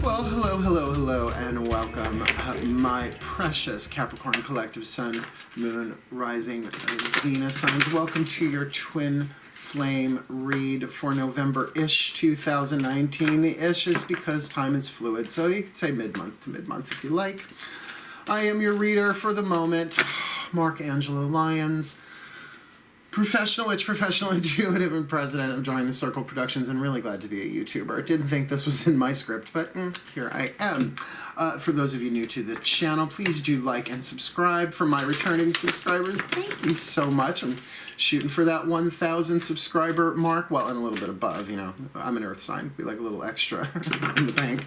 Well, hello, hello, hello, and welcome, my precious Capricorn Collective Sun, Moon, Rising, Venus signs. Welcome to your twin flame read for November-ish 2019. The ish is because time is fluid, so you could say mid-month to mid-month if you like. I am your reader for the moment, Mark Angelo Lyons. Professional witch, professional intuitive, and president of DrawingTheCircle Productions, and really glad to be a YouTuber. Didn't think this was in my script, but here I am. For those of you new to the channel, please do like and subscribe. For my returning subscribers, thank you so much. I'm shooting for that 1,000 subscriber mark, well, and a little bit above, you know. I'm an earth sign. We like a little extra in the bank.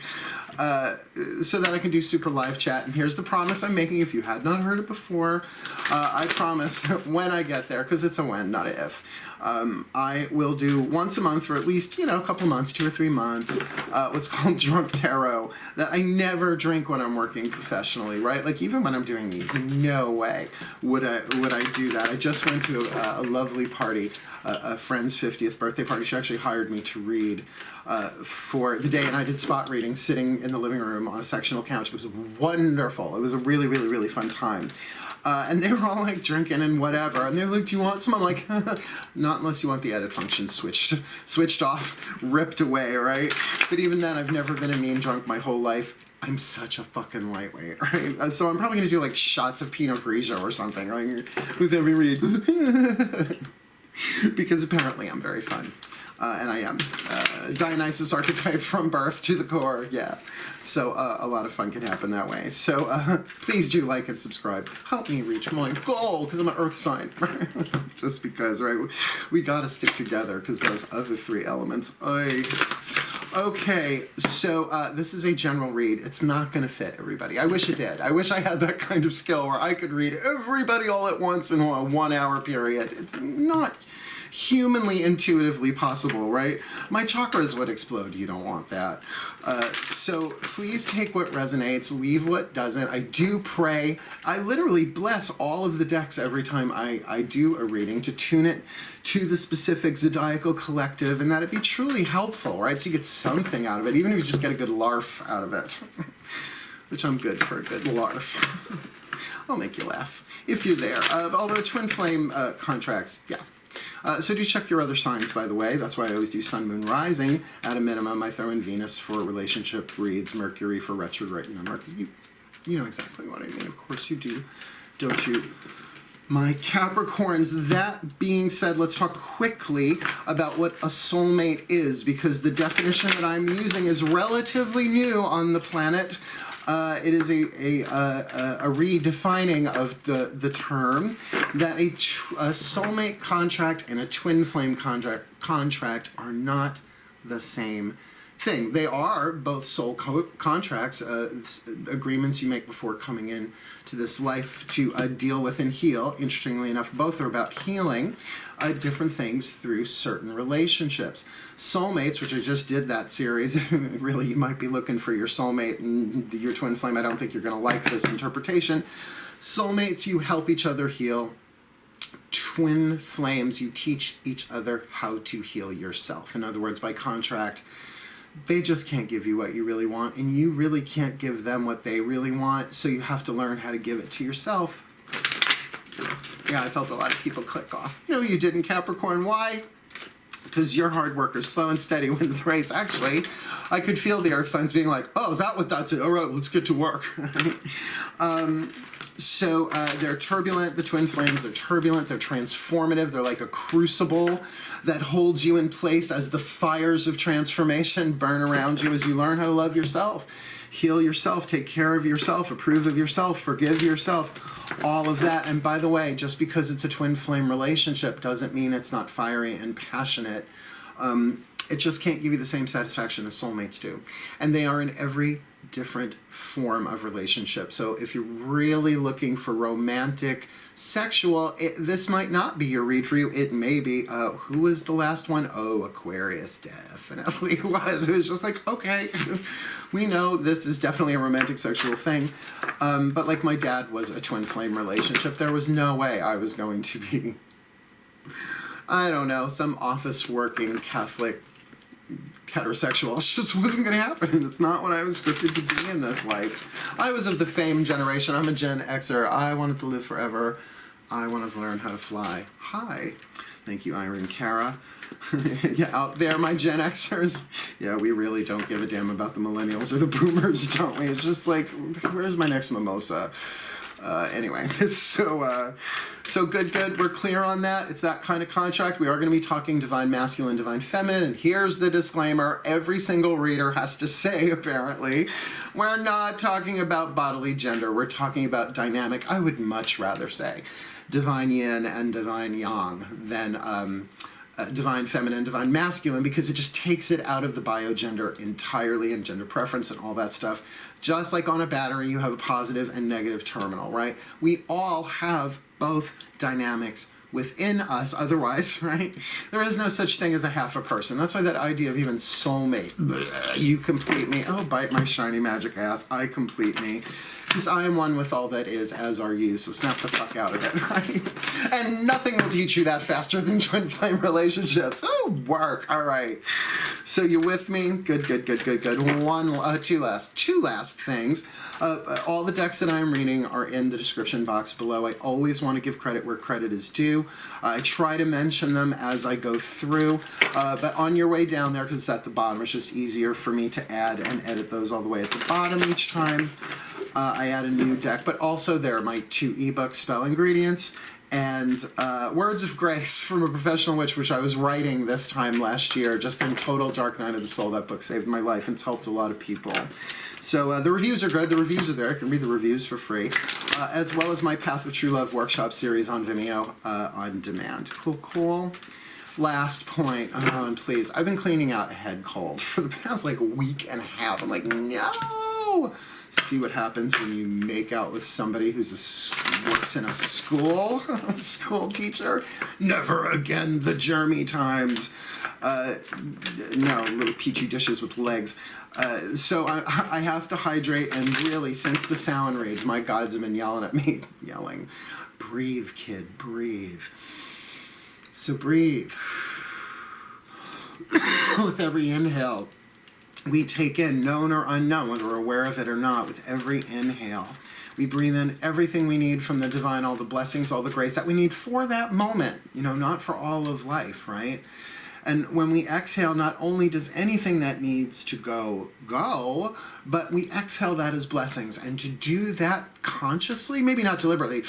So that I can do super live chat. And here's the promise I'm making if you had not heard it before. I promise that when I get there, because it's a when, not a if, I will do once a month for at least, you know, a couple months, 2 or 3 months, what's called drunk tarot, that I never drink when I'm working professionally, right? Like even when I'm doing these, no way would I do that. I just went to a lovely party, a friend's 50th birthday party. She actually hired me to read for the day, and I did spot reading sitting in the living room on a sectional couch. It was wonderful. It was a really, really, really fun time. And they were all like drinking and whatever, and they were like, do you want some? I'm like, not unless you want the edit function switched off, ripped away, right? But even then, I've never been a mean drunk my whole life. I'm such a fucking lightweight, right? So I'm probably gonna do like shots of Pinot Grigio or something, like, with every read. Because apparently I'm very fun. And I am. Dionysus archetype from birth to the core, yeah. So a lot of fun can happen that way. So please do like and subscribe. Help me reach my goal, because I'm an earth sign. Just because, right? We gotta stick together, because those other 3 elements. Okay, so this is a general read. It's not gonna fit everybody. I wish it did. I wish I had that kind of skill where I could read everybody all at once in a 1-hour period. It's not humanly intuitively possible, right? My chakras would explode. You don't want that. So please take what resonates, leave what doesn't. I do pray. I literally bless all of the decks every time I do a reading to tune it to the specific zodiacal collective, and that it be truly helpful, right? So you get something out of it, even if you just get a good larf out of it. Which I'm good for a good larf. I'll make you laugh if you're there. Although twin flame contracts, yeah. So do check your other signs, by the way. That's why I always do Sun, Moon, Rising. At a minimum, I throw in Venus for relationship reads, Mercury for retrograde. You know exactly what I mean. Of course you do, don't you? My Capricorns. That being said, let's talk quickly about what a soulmate is, because the definition that I'm using is relatively new on the planet. It is a redefining of the term that a soulmate contract and a twin flame contract are not the same thing. They are both soul contracts, agreements you make before coming in to this life to deal with and heal. Interestingly enough, both are about healing different things through certain relationships. Soulmates, which I just did that series, really you might be looking for your soulmate and your twin flame. I don't think you're going to like this interpretation. Soulmates, you help each other heal. Twin flames, you teach each other how to heal yourself. In other words, by contract, they just can't give you what you really want, and you really can't give them what they really want, so you have to learn how to give it to yourself. Yeah, I felt a lot of people click off. No, you didn't, Capricorn. Why? Because your hard worker, slow and steady, wins the race. Actually, I could feel the earth signs being like, oh, is that what that's it? All right, let's get to work. So they're turbulent, the twin flames, they're turbulent, they're transformative, they're like a crucible that holds you in place as the fires of transformation burn around you as you learn how to love yourself, heal yourself, take care of yourself, approve of yourself, forgive yourself, all of that. And by the way, just because it's a twin flame relationship doesn't mean it's not fiery and passionate. It just can't give you the same satisfaction as soulmates do. And they are in every different form of relationship. So if you're really looking for romantic, sexual, this might not be your read for you. It may be. Who was the last one? Oh, Aquarius definitely was. It was just like, okay, we know this is definitely a romantic sexual thing. But like my dad was a twin flame relationship. There was no way I was going to be, I don't know, some office working Catholic heterosexual. It just wasn't going to happen. It's not what I was scripted to be in this life. I was of the fame generation. I'm a Gen Xer. I wanted to live forever. I wanted to learn how to fly. Hi. Thank you, Irene Cara. Yeah, out there, my Gen Xers. Yeah, we really don't give a damn about the millennials or the boomers, don't we? It's just like, where's my next mimosa? Anyway, so good. We're clear on that. It's that kind of contract. We are going to be talking divine masculine, divine feminine, and here's the disclaimer. Every single reader has to say, apparently, we're not talking about bodily gender. We're talking about dynamic. I would much rather say divine yin and divine yang than divine feminine, divine masculine, because it just takes it out of the biogender entirely and gender preference and all that stuff. Just like on a battery, you have a positive and negative terminal, right? We all have both dynamics within us, otherwise, right? There is no such thing as a half a person. That's why that idea of even soulmate, you complete me, oh, bite my shiny magic ass, I complete me. Because I am one with all that is, as are you, so snap the fuck out of it, right? And nothing will teach you that faster than twin flame relationships. Oh, work, all right. So you with me? Good. Two last things. All the decks that I'm reading are in the description box below. I always want to give credit where credit is due. I try to mention them as I go through, but on your way down there, because it's at the bottom, it's just easier for me to add and edit those all the way at the bottom each time. I add a new deck, but also there are my 2 ebooks, Spell Ingredients, and Words of Grace from a Professional Witch, which I was writing this time last year, just in total Dark Night of the Soul. That book saved my life and it's helped a lot of people. So the reviews are good. The reviews are there. I can read the reviews for free, as well as my Path of True Love workshop series on Vimeo on demand. Cool. Last point, and please, I've been cleaning out a head cold for the past like week and a half. I'm like, no! See what happens when you make out with somebody who's works in a school, a school teacher. Never again the Jeremy times. No, little peachy dishes with legs. So I have to hydrate, and really, since the sound reads, my gods have been yelling at me, breathe, kid, breathe. So breathe. With every inhale we take in, known or unknown, whether we're aware of it or not, with every inhale, we breathe in everything we need from the divine, all the blessings, all the grace that we need for that moment, not for all of life, right? And when we exhale, not only does anything that needs to go, but we exhale that as blessings. And to do that consciously, maybe not deliberately,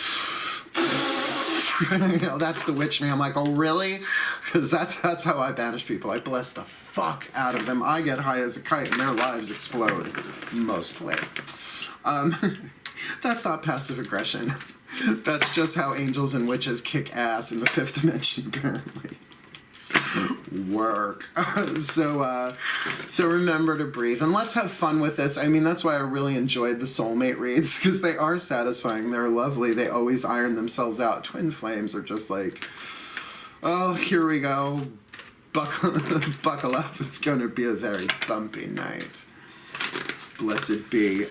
that's the witch me. I'm like, oh, really? Because that's how I banish people. I bless the fuck out of them. I get high as a kite and their lives explode, mostly. That's not passive aggression. That's just how angels and witches kick ass in the 5th dimension, apparently. Work. So remember to breathe, and let's have fun with this. I mean, that's why I really enjoyed the soulmate reads, because they are satisfying. They're lovely. They always iron themselves out. Twin flames are just like, oh, here we go. Buckle up. It's going to be a very bumpy night. Blessed be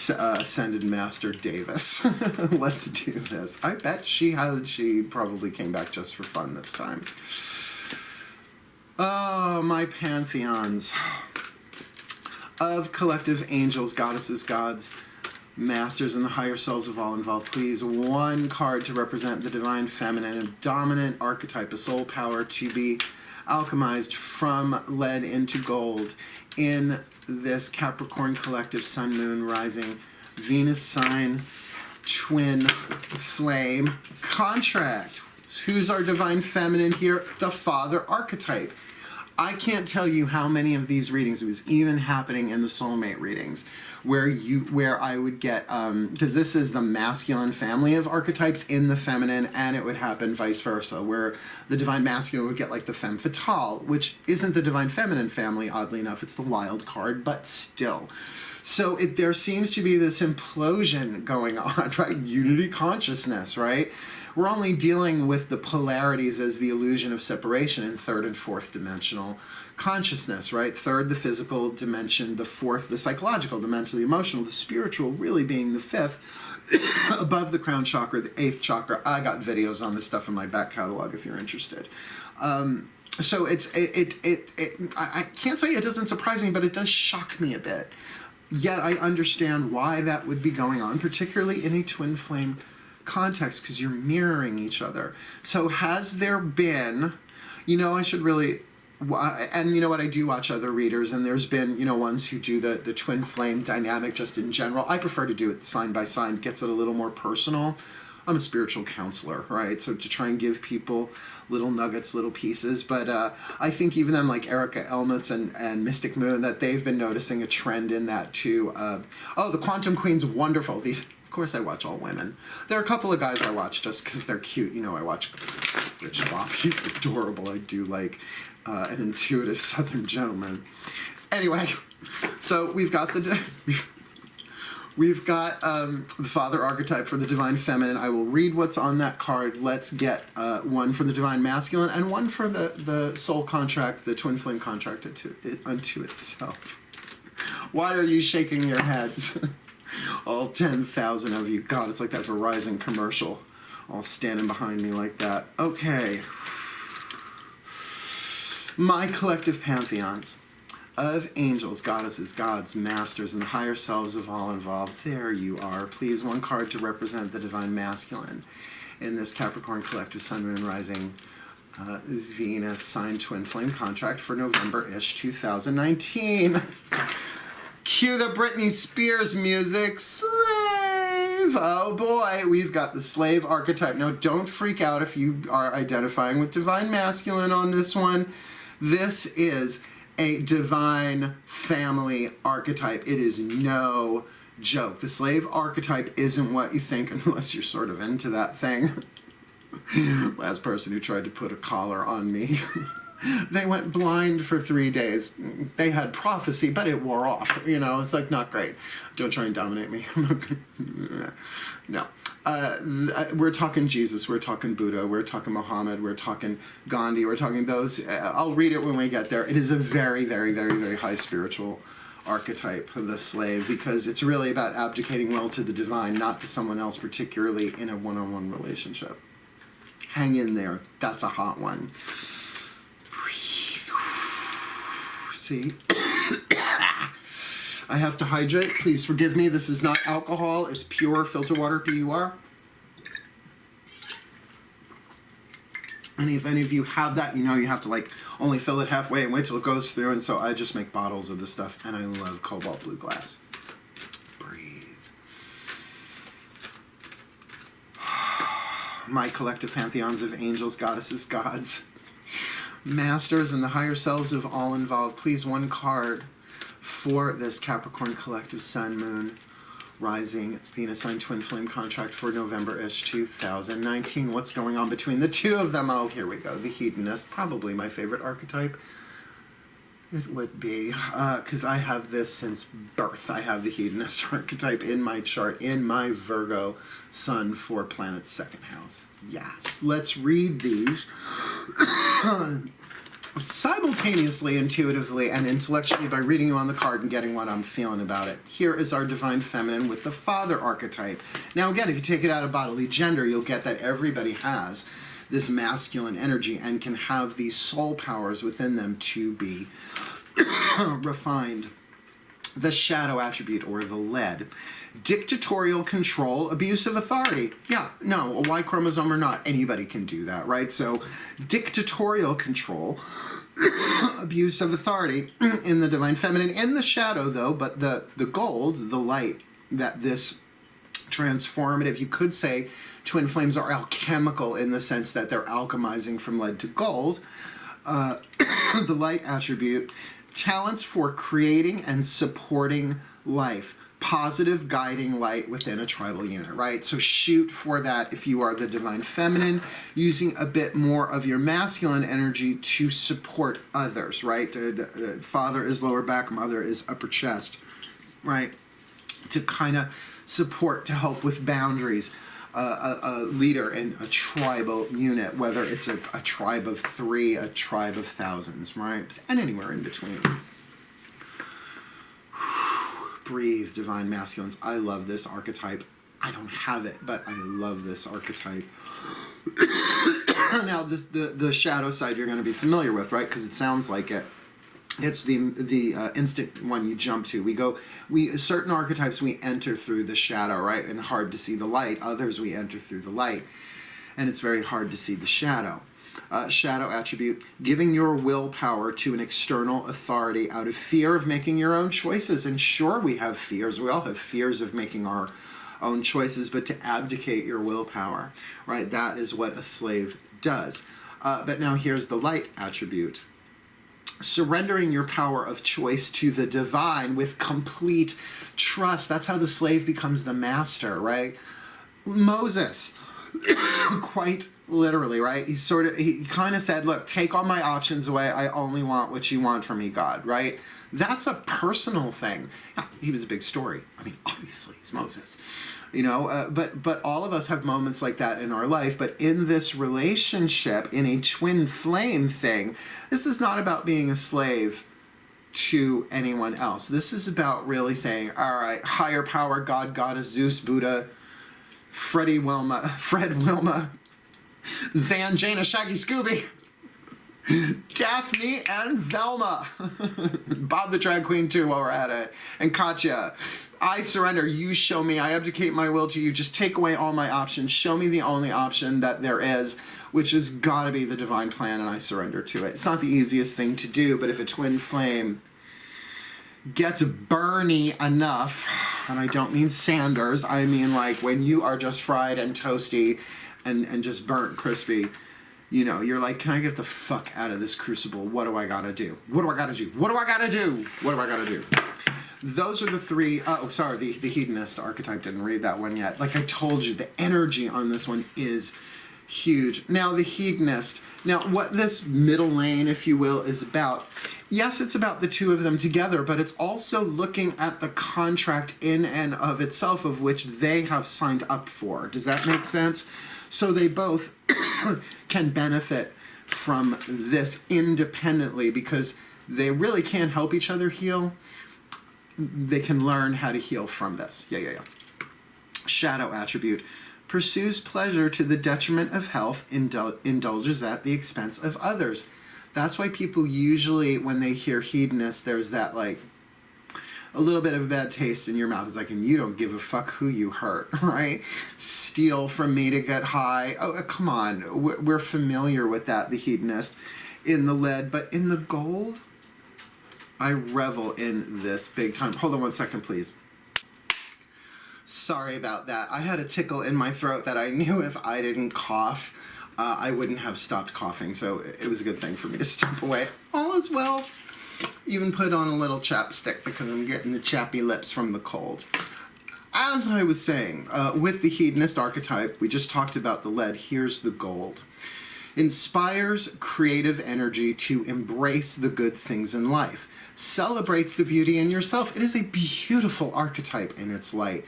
Ascended Master Davis. Let's do this. I bet she probably came back just for fun this time. Oh, my pantheons of collective angels, goddesses, gods, masters, and the higher selves of all involved. Please, 1 card to represent the divine feminine, a dominant archetype, a soul power to be alchemized from lead into gold in this Capricorn collective sun, moon, rising, Venus sign, twin flame contract. Who's our divine feminine here? The father archetype. I can't tell you how many of these readings, it was even happening in the soulmate readings, where I would get, because this is the masculine family of archetypes in the feminine, and it would happen vice versa, where the divine masculine would get like the femme fatale, which isn't the divine feminine family, oddly enough. It's the wild card, but still. So there seems to be this implosion going on, right? Unity consciousness, right? We're only dealing with the polarities as the illusion of separation in 3rd and 4th dimensional consciousness, right? 3rd, the physical dimension, the 4th, the psychological, the mental, the emotional, the spiritual really being the 5th, above the crown chakra, the 8th chakra. I got videos on this stuff in my back catalog if you're interested. So I can't say it doesn't surprise me, but it does shock me a bit. Yet I understand why that would be going on, particularly in a twin flame context, because you're mirroring each other. So has there been, I should really, and you know what, I do watch other readers, and there's been, ones who do the twin flame dynamic just in general. I prefer to do it sign by sign, gets it a little more personal. I'm a spiritual counselor, right? So to try and give people little nuggets, little pieces. But I think even them like Erica Elmitz and Mystic Moon, that they've been noticing a trend in that too. The Quantum Queen's wonderful. Of course, I watch all women. There are a couple of guys I watch just because they're cute. I watch Rich Bop. He's adorable. I do like an intuitive Southern gentleman. Anyway, so we've got the Father archetype for the Divine Feminine. I will read what's on that card. Let's get one for the Divine Masculine and one for the Soul Contract, the Twin Flame Contract unto itself. Why are you shaking your heads? All 10,000 of you. God, it's like that Verizon commercial. All standing behind me like that. Okay. My collective pantheons of angels, goddesses, gods, masters, and the higher selves of all involved. There you are. Please, one card to represent the Divine Masculine in this Capricorn Collective Sun, Moon, Rising, Venus signed Twin Flame Contract for November-ish 2019. Cue the Britney Spears music. Slave! Oh boy, we've got the slave archetype. Now, don't freak out if you are identifying with Divine Masculine on this one. This is a divine family archetype. It is no joke. The slave archetype isn't what you think unless you're sort of into that thing. Last person who tried to put a collar on me. They went blind for 3 days. They had prophecy, but it wore off. It's like not great. Don't try and dominate me. I'm not gonna, no. We're talking Jesus, we're talking Buddha, we're talking Muhammad, we're talking Gandhi, we're talking those. I'll read it when we get there. It is a very, very, very, very high spiritual archetype, the slave, because it's really about abdicating will to the divine, not to someone else, particularly in a one-on-one relationship. Hang in there. That's a hot one. Breathe. See? I have to hydrate. Please forgive me. This is not alcohol. It's pure filter water, PUR. And if any of you have that, you have to only fill it halfway and wait till it goes through. And so I just make bottles of this stuff. And I love cobalt blue glass. Breathe. My collective pantheons of angels, goddesses, gods, masters, and the higher selves of all involved. Please, one card for this Capricorn Collective Sun, Moon, Rising, Venus sign Twin Flame Contract for November-ish 2019. What's going on between the two of them? Oh, here we go. The Hedonist, probably my favorite archetype. It would be, because I have this since birth. I have the Hedonist archetype in my chart, in my Virgo Sun for planet's second house. Yes, let's read these. Simultaneously, intuitively, and intellectually by reading you on the card and getting what I'm feeling about it. Here is our Divine Feminine with the Father archetype. Now again, if you take it out of bodily gender, you'll get that everybody has this masculine energy and can have these soul powers within them to be refined. The shadow attribute, or the lead. Dictatorial control, abuse of authority. Yeah, no, a Y chromosome or not, anybody can do that, right? So dictatorial control, abuse of authority in the Divine Feminine. In the shadow, though, but the gold, the light, that this transformative, you could say twin flames are alchemical in the sense that they're alchemizing from lead to gold. The light attribute, talents for creating and supporting life. Positive guiding light within a tribal unit, right? So shoot for that if you are the Divine Feminine, using a bit more of your masculine energy to support others, right? The father is lower back, mother is upper chest, right? To kind of support, to help with boundaries. A leader in a tribal unit, whether it's a tribe of 3, a tribe of thousands, right? And anywhere in between. Breathe, Divine Masculines. I love this archetype. I don't have it, but I love this archetype. Now, the shadow side you're going to be familiar with, right? Because it sounds like it. It's the instant one you jump to. Certain archetypes we enter through the shadow, right? And hard to see the light. Others we enter through the light, and it's very hard to see the shadow. Shadow attribute, giving your willpower to an external authority out of fear of making your own choices. And sure, we have fears. We all have fears of making our own choices, but to abdicate your willpower, right? That is what a slave does. But now here's the light attribute. Surrendering your power of choice to the divine with complete trust. That's how the slave becomes the master, right? Moses, quite literally, right? He kind of said, look, take all my options away. I only want what you want from me, God, right? That's a personal thing. Yeah, he was a big story. I mean, obviously, he's Moses. You know, but all of us have moments like that in our life. But in this relationship, in a twin flame thing, this is not about being a slave to anyone else. This is about really saying, all right, higher power, God, Goddess, Zeus, Buddha, Fred, Wilma, Zan, Jaina, Shaggy, Scooby, Daphne, and Velma. Bob the Drag Queen too while we're at it. And Katya. I surrender. You show me. I abdicate my will to you. Just take away all my options. Show me the only option that there is, which has got to be the divine plan, and I surrender to it. It's not the easiest thing to do, but if a twin flame gets burny enough, and I don't mean Sanders, I mean like when you are just fried and toasty and just burnt crispy, you know, you're like, can I get the fuck out of this crucible? What do I gotta do? What do I gotta do? What do I gotta do? What do I gotta do? Those are the three. Oh, sorry, the hedonist archetype, didn't read that one yet. Like I told you, the energy on this one is huge. Now, the hedonist. Now, what this middle lane, if you will, is about, yes, it's about the two of them together, but it's also looking at the contract in and of itself of which they have signed up for. Does that make sense? So they both can benefit from this independently because they really can't help each other heal. They can learn how to heal from this. Yeah. Shadow attribute. Pursues pleasure to the detriment of health, indulges at the expense of others. That's why people usually, when they hear hedonist, there's that like a little bit of a bad taste in your mouth. It's like, and you don't give a fuck who you hurt, right? Steal from me to get high. Oh, come on. We're familiar with that, the hedonist. In the lead, but in the gold, I revel in this big time. Hold on one second, please. Sorry about that. I had a tickle in my throat that I knew if I didn't cough, I wouldn't have stopped coughing. So it was a good thing for me to step away. All is well. Even put on a little chapstick because I'm getting the chappy lips from the cold. As I was saying, with the hedonist archetype, we just talked about the lead. Here's the gold. Inspires creative energy to embrace the good things in life. Celebrates the beauty in yourself. It is a beautiful archetype in its light.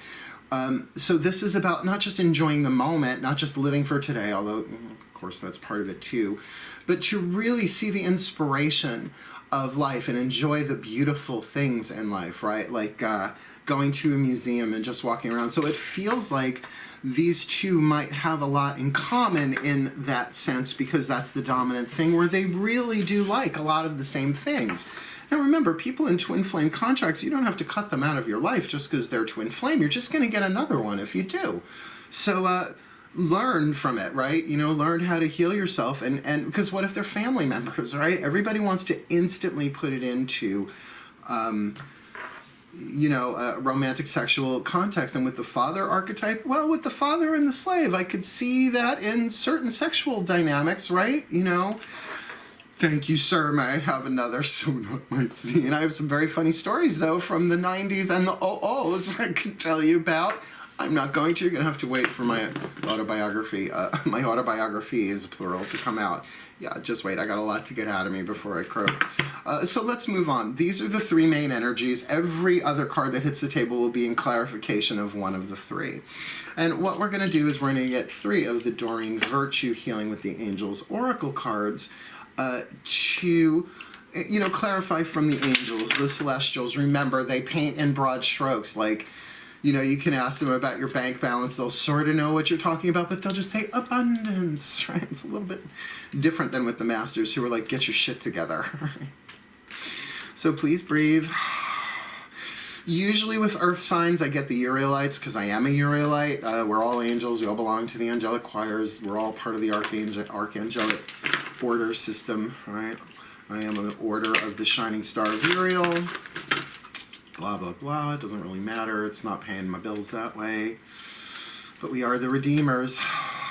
So this is about not just enjoying the moment, not just living for today, although, of course, that's part of it too, but to really see the inspiration of life and enjoy the beautiful things in life, right? Like going to a museum and just walking around. So it feels like these two might have a lot in common in that sense because that's the dominant thing where they really do like a lot of the same things. Now remember, people in twin flame contracts, you don't have to cut them out of your life just because they're twin flame. You're just going to get another one if you do. So learn from it, right? You know, learn how to heal yourself. And because what if they're family members, right? Everybody wants to instantly put it into romantic sexual context. And with the father archetype, well, with the father and the slave, I could see that in certain sexual dynamics, right? You know, thank you, sir. May I have another? So not my scene. I have some very funny stories, though, from the 90s and the 00s I could tell you about. I'm not going to. You're going to have to wait for my autobiography. My autobiography is plural to come out. Yeah, just wait. I got a lot to get out of me before I croak. So let's move on. These are the three main energies. Every other card that hits the table will be in clarification of one of the three. And what we're going to do is we're going to get 3 of the Doreen Virtue Healing with the Angels Oracle cards to clarify from the angels, the celestials. Remember, they paint in broad strokes, like, You know, you can ask them about your bank balance. They'll sort of know what you're talking about, but they'll just say abundance, right? It's a little bit different than with the masters who are like, get your shit together. So please breathe. Usually with earth signs, I get the Urielites because I am a Urielite. We're all angels. We all belong to the angelic choirs. We're all part of the archangelic order system, right? I am an order of the shining star of Uriel. Blah, blah, blah. It doesn't really matter. It's not paying my bills that way. But we are the redeemers.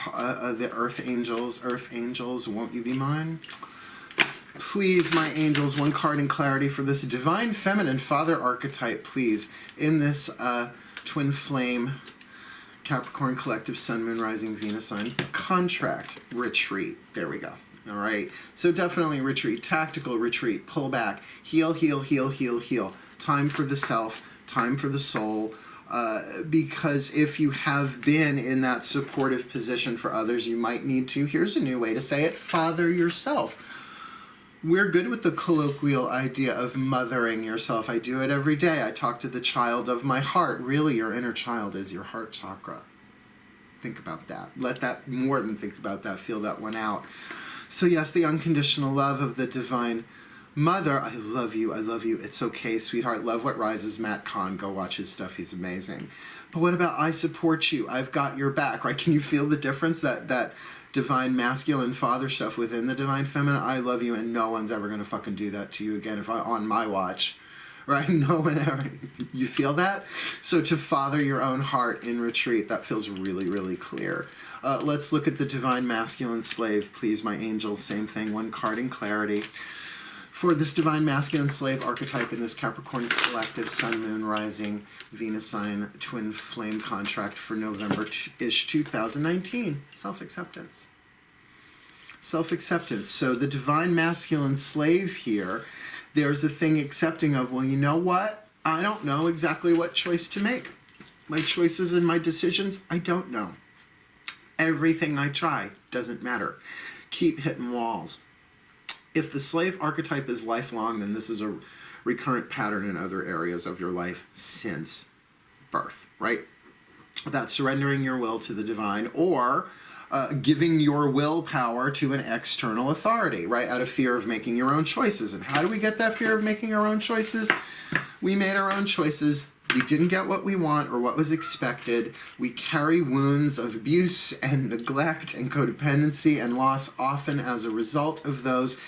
The earth angels. Earth angels, won't you be mine? Please, my angels, one card in clarity for this divine feminine father archetype, please. In this twin flame Capricorn collective sun, moon, rising, Venus sign contract retreat. There we go. All right. So definitely retreat, tactical retreat, pull back, heal, heal, heal, heal, heal. Time for the self, time for the soul. Because if you have been in that supportive position for others, you might need to, here's a new way to say it, father yourself. We're good with the colloquial idea of mothering yourself. I do it every day. I talk to the child of my heart. Really, your inner child is your heart chakra. Think about that. Let that, more than think about that, feel that one out. So yes, the unconditional love of the divine mother. I love you. I love you. It's okay, sweetheart. Love What Rises, Matt KAHN. Go watch his stuff. He's amazing. But what about I support you? I've got your back, right? Can you feel the difference? That divine masculine father stuff within the divine feminine. I love you, and no one's ever going to fucking do that to you again if I on my watch, right? No one ever. You feel that? So to father your own heart in retreat, that feels really, really clear. Let's look at the divine masculine slave, please, my angels. Same thing, one card in clarity. For this divine masculine slave archetype in this Capricorn collective sun, moon, rising, Venus sign, twin flame contract for November-ish 2019. Self-acceptance. Self-acceptance. So the divine masculine slave here, there's a thing accepting of, well, you know what? I don't know exactly what choice to make. My choices and my decisions, I don't know. Everything I try doesn't matter. Keep hitting walls. If the slave archetype is lifelong, then this is a recurrent pattern in other areas of your life since birth, right? About surrendering your will to the divine or giving your willpower to an external authority, right? Out of fear of making your own choices. And how do we get that fear of making our own choices? We made our own choices. We didn't get what we want or what was expected. We carry wounds of abuse and neglect and codependency and loss often as a result of those.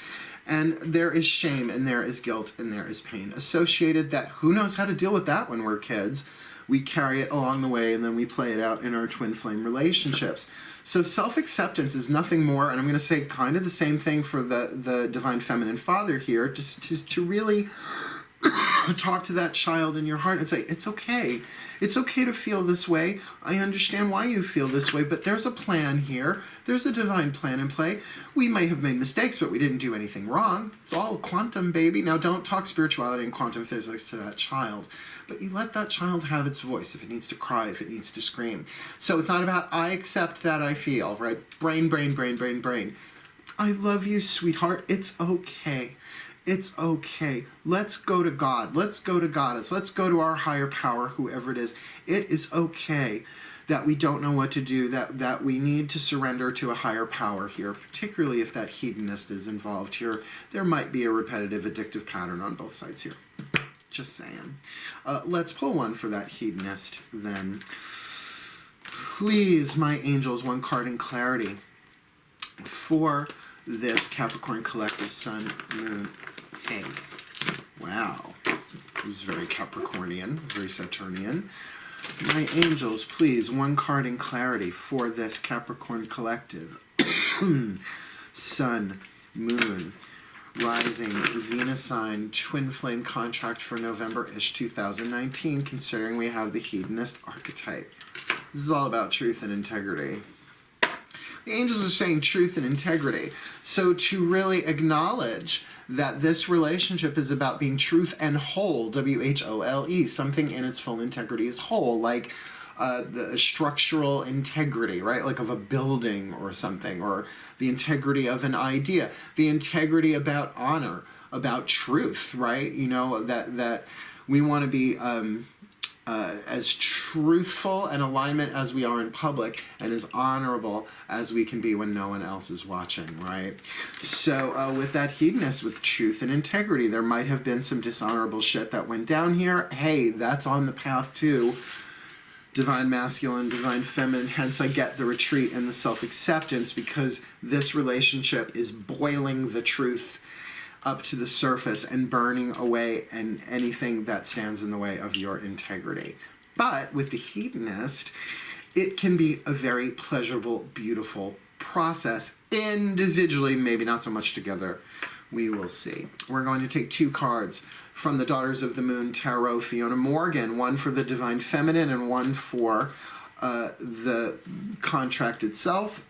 And there is shame and there is guilt and there is pain associated that who knows how to deal with that when we're kids. We carry it along the way and then we play it out in our twin flame relationships. So self-acceptance is nothing more, and I'm going to say kind of the same thing for the divine feminine father here, just to really talk to that child in your heart and say, it's okay. It's okay to feel this way. I understand why you feel this way, but there's a plan here. There's a divine plan in play. We may have made mistakes, but we didn't do anything wrong. It's all quantum, baby. Now, don't talk spirituality and quantum physics to that child, but you let that child have its voice if it needs to cry, if it needs to scream. So it's not about, I accept that I feel, right? Brain, brain, brain, brain, brain. I love you, sweetheart. It's okay. It's okay. Let's go to God. Let's go to Goddess. Let's go to our higher power, whoever it is. It is okay that we don't know what to do, that we need to surrender to a higher power here, particularly if that hedonist is involved here. There might be a repetitive, addictive pattern on both sides here. Just saying. Let's pull one for that hedonist then. Please, my angels, one card in clarity for this Capricorn collective sun, moon. Hey, wow, it was very Capricornian, very Saturnian. My angels, please, one card in clarity for this Capricorn collective. Sun, moon, rising, Venus sign, twin flame contract for November-ish 2019, considering we have the hedonist archetype. This is all about truth and integrity. The angels are saying truth and integrity. So to really acknowledge that this relationship is about being truth and whole, W-H-O-L-E, something in its full integrity is whole, like the structural integrity, right? Like of a building or something, or the integrity of an idea, the integrity about honor, about truth, right? You know, that we want to be as truthful and alignment as we are in public, and as honorable as we can be when no one else is watching, right? So with that hedonist, with truth and integrity, there might have been some dishonorable shit that went down here. Hey, that's on the path to divine masculine, divine feminine. Hence I get the retreat and the self-acceptance, because this relationship is boiling the truth up to the surface and burning away and anything that stands in the way of your integrity. But with the hedonist, it can be a very pleasurable, beautiful process individually, maybe not so much together. We will see. We're going to take 2 cards from the Daughters of the Moon Tarot, Fiona Morgan, one for the divine feminine and one for the contract itself.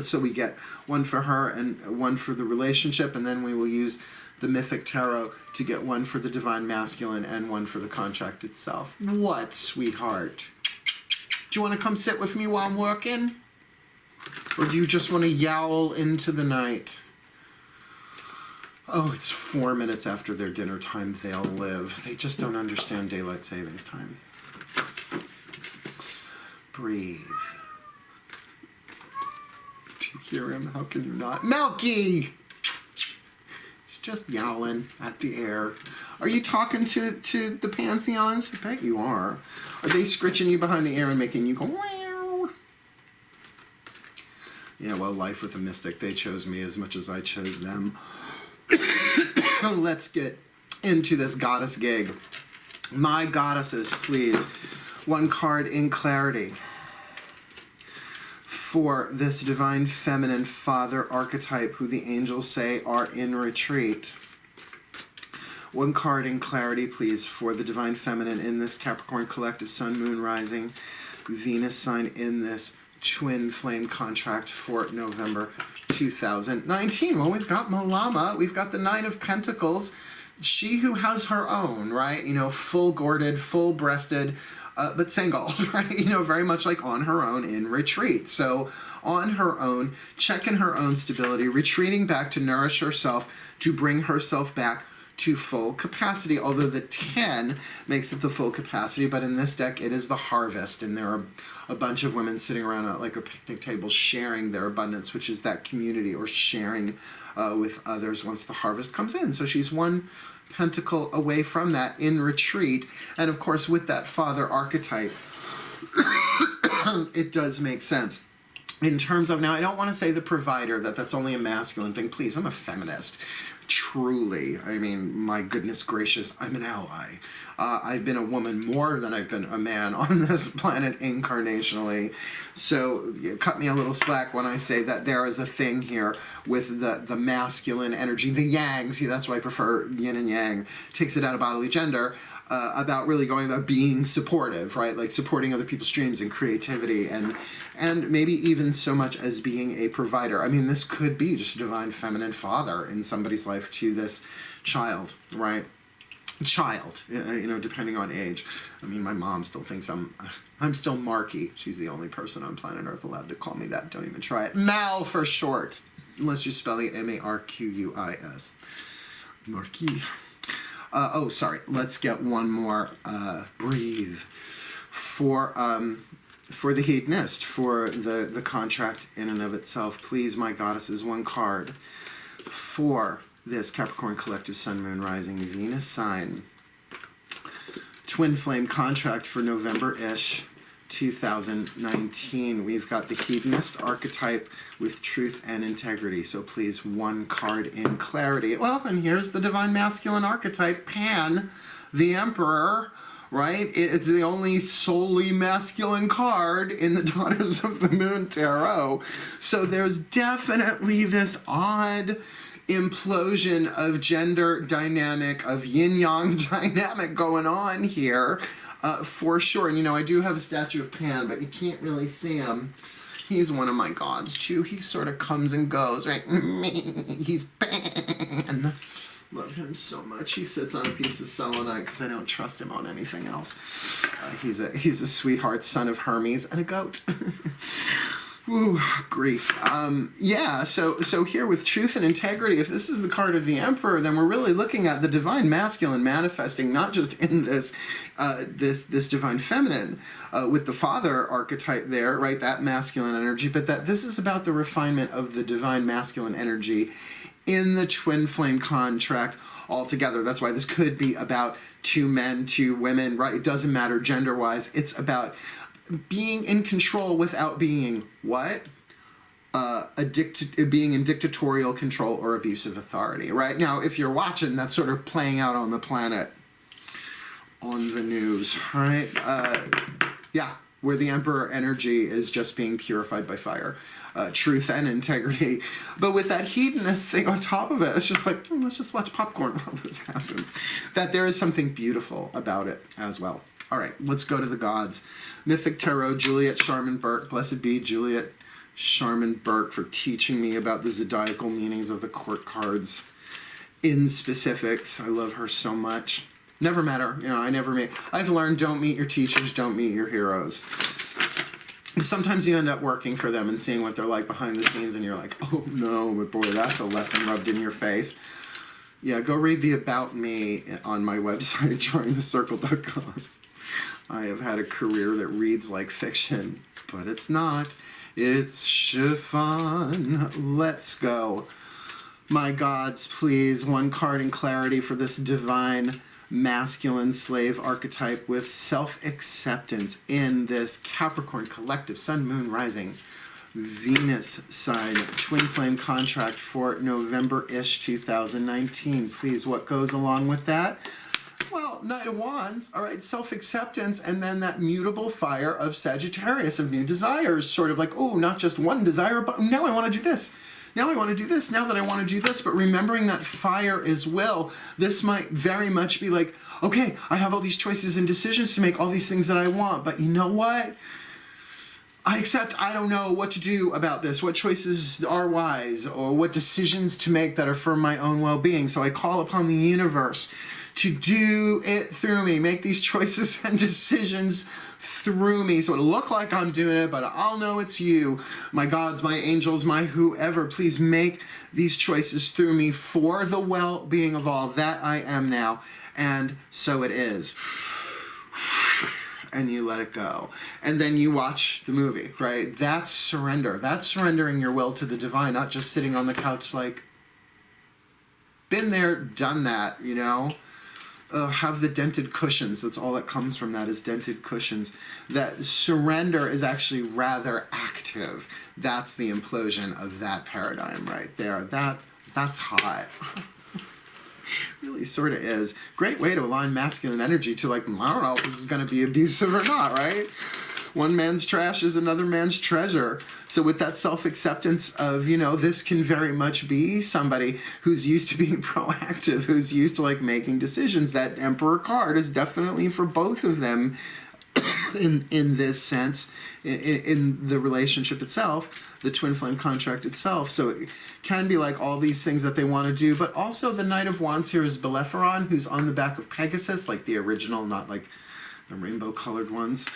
So we get one for her and one for the relationship, and then we will use the Mythic Tarot to get one for the divine masculine and one for the contract itself. What, sweetheart? Do you want to come sit with me while I'm working? Or do you just want to yowl into the night? Oh, it's 4 minutes after their dinner time. They'll live. They just don't understand daylight savings time. Breathe. Do you hear him? How can you not? Melky! He's just yowling at the air. Are you talking to the pantheons? I bet you are. Are they scritching you behind the ear and making you go, wow? Yeah, well, life with a mystic. They chose me as much as I chose them. Let's get into this goddess gig. My goddesses, please. One card in clarity for this divine feminine father archetype who the angels say are in retreat. One card in clarity, please, for the divine feminine in this Capricorn collective sun, moon, rising, Venus sign in this twin flame contract for November 2019. Well, we've got Malama, we've got the Nine of Pentacles, she who has her own, right? You know, full-gourded, full-breasted, but single, right? You know, very much like on her own in retreat. So on her own, checking her own stability, retreating back to nourish herself, to bring herself back to full capacity, although the 10 makes it the full capacity, but in this deck it is the harvest, and there are a bunch of women sitting around like a picnic table sharing their abundance, which is that community or sharing with others once the harvest comes in. So she's one pentacle away from that in retreat, and of course with that father archetype it does make sense. In terms of, now I don't want to say the provider, that's only a masculine thing. Please, I'm a feminist. Truly, I mean, my goodness gracious, I'm an ally. I've been a woman more than I've been a man on this planet incarnationally. So cut me a little slack when I say that there is a thing here with the masculine energy, the yang. See, that's why I prefer yin and yang. Takes it out of bodily gender. About really going about being supportive, right? Like supporting other people's dreams and creativity, and maybe even so much as being a provider. I mean, this could be just a divine feminine father in somebody's life to this child, right? Child, you know, depending on age. I mean, my mom still thinks I'm still Marky. She's the only person on planet Earth allowed to call me that. Don't even try it. Mal for short, unless you're spelling it Marquis. Marquis. Oh, sorry. Let's get one more. Breathe. For the hedonist, for the contract in and of itself, please, my goddesses, one card for this Capricorn collective sun, moon, rising, Venus sign. Twin flame contract for November-ish 2019. We've got the hedonist archetype with truth and integrity. So please, one card in clarity. Well, and here's the divine masculine archetype, Pan, the Emperor, right? It's the only solely masculine card in the Daughters of the Moon Tarot. So there's definitely this odd implosion of gender dynamic, of yin-yang dynamic going on here. For sure. And, you know, I do have a statue of Pan, but you can't really see him. He's one of my gods, too. He sort of comes and goes, right? He's Pan. Love him so much. He sits on a piece of selenite because I don't trust him on anything else. He's a sweetheart, son of Hermes, and a goat. Ooh, Greece. Yeah, so here with truth and integrity, if this is the card of the Emperor, then we're really looking at the divine masculine manifesting not just in this this divine feminine with the father archetype there, right, that masculine energy, but that this is about the refinement of the divine masculine energy in the twin flame contract altogether. That's why this could be about two men, two women, right? It doesn't matter gender-wise. It's about being in control without being what? Being in dictatorial control or abusive authority, right? Now, if you're watching, that's sort of playing out on the planet, on the news, right? Yeah, where the Emperor energy is just being purified by fire. Truth and integrity. But with that hedonist thing on top of it, it's just like, let's just watch popcorn while this happens. That there is something beautiful about it as well. All right, let's go to the gods. Mythic Tarot, Juliet Sharman Burke. Blessed be Juliet Sharman Burke for teaching me about the zodiacal meanings of the court cards in specifics. I love her so much. Never met her. You know, I never meet. I've learned don't meet your teachers, don't meet your heroes. Sometimes you end up working for them and seeing what they're like behind the scenes, and you're like, oh no, but boy, that's a lesson rubbed in your face. Yeah, go read the About Me on my website, DrawingTheCircle.com. I have had a career that reads like fiction, but it's not. It's chiffon. Let's go. My gods, please, one card in clarity for this divine masculine slave archetype with self-acceptance in this Capricorn collective Sun, Moon, Rising, Venus sign twin flame contract for November-ish 2019. Please, what goes along with that? Well, Knight of Wands, all right, self-acceptance, and then that mutable fire of Sagittarius, of new desires, sort of like, oh, not just one desire, but now I want to do this. Now I want to do this, now that I want to do this, but remembering that fire is will, this might very much be like, okay, I have all these choices and decisions to make, all these things that I want, but you know what? I accept I don't know what to do about this, what choices are wise, or what decisions to make that are for my own well-being. So I call upon the universe to do it through me, make these choices and decisions through me. So it'll look like I'm doing it, but I'll know it's you. My gods, my angels, my whoever, please make these choices through me for the well-being of all that I am now. And so it is. And you let it go. And then you watch the movie, right? That's surrender. That's surrendering your will to the divine, not just sitting on the couch like, been there, done that, you know? Have the dented cushions. That's all that comes from that is dented cushions. That surrender is actually rather active. That's the implosion of that paradigm right there. That's hot. Really sort of is. Great way to align masculine energy to like, I don't know if this is going to be abusive or not, right? One man's trash is another man's treasure. So with that self-acceptance of, you know, this can very much be somebody who's used to being proactive, who's used to like making decisions. That Emperor card is definitely for both of them in this sense, in the relationship itself, the twin flame contract itself. So it can be like all these things that they want to do, but also the Knight of Wands here is Bellerophon, who's on the back of Pegasus, like the original, not like the rainbow-colored ones,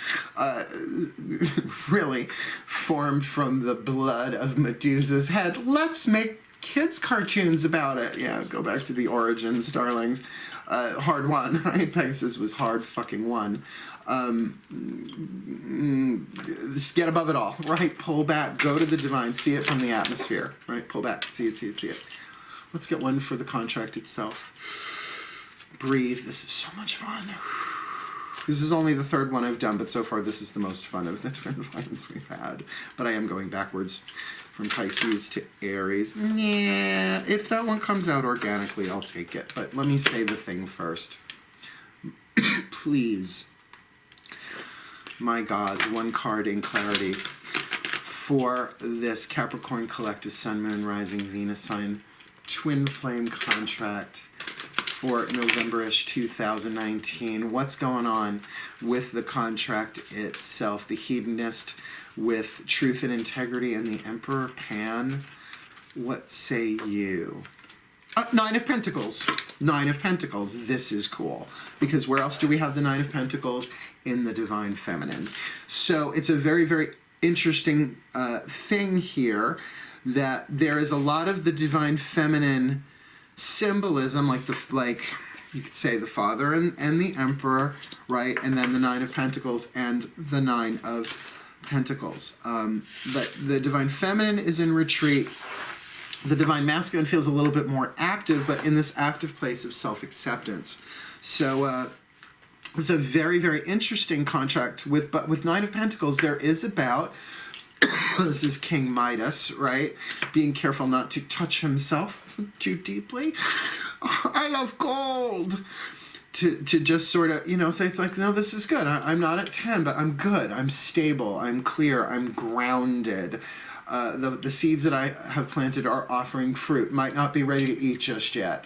really formed from the blood of Medusa's head. Let's make kids' cartoons about it. Yeah, go back to the origins, darlings. Hard won, right? Pegasus was hard fucking won. Just get above it all, right? Pull back, go to the divine, see it from the atmosphere, right? Pull back, see it, see it, see it. Let's get one for the contract itself. Breathe. This is so much fun. This is only the third one I've done, but so far this is the most fun of the twin flames we've had. But I am going backwards from Pisces to Aries. Yeah, if that one comes out organically, I'll take it. But let me say the thing first. Please, my gods, one card in clarity for this Capricorn collective Sun, Moon, Rising, Venus sign twin flame contract for November-ish 2019. What's going on with the contract itself? The hedonist with truth and integrity and the Emperor Pan. What say you? Nine of Pentacles. Nine of Pentacles. This is cool. Because where else do we have the Nine of Pentacles? In the Divine Feminine. So it's a very, very interesting thing here, that there is a lot of the divine feminine symbolism, like you could say the Father and the Emperor, right? And then the Nine of Pentacles and the Nine of Pentacles. But the divine feminine is in retreat. The divine masculine feels a little bit more active, but in this active place of self-acceptance. So it's a very, very interesting contract with Nine of Pentacles. There is about this is King Midas, right? Being careful not to touch himself too deeply. I love gold. To just sort of, say it's like, no, this is good. I'm not at 10, but I'm good. I'm stable. I'm clear. I'm grounded. The seeds that I have planted are offering fruit. Might not be ready to eat just yet.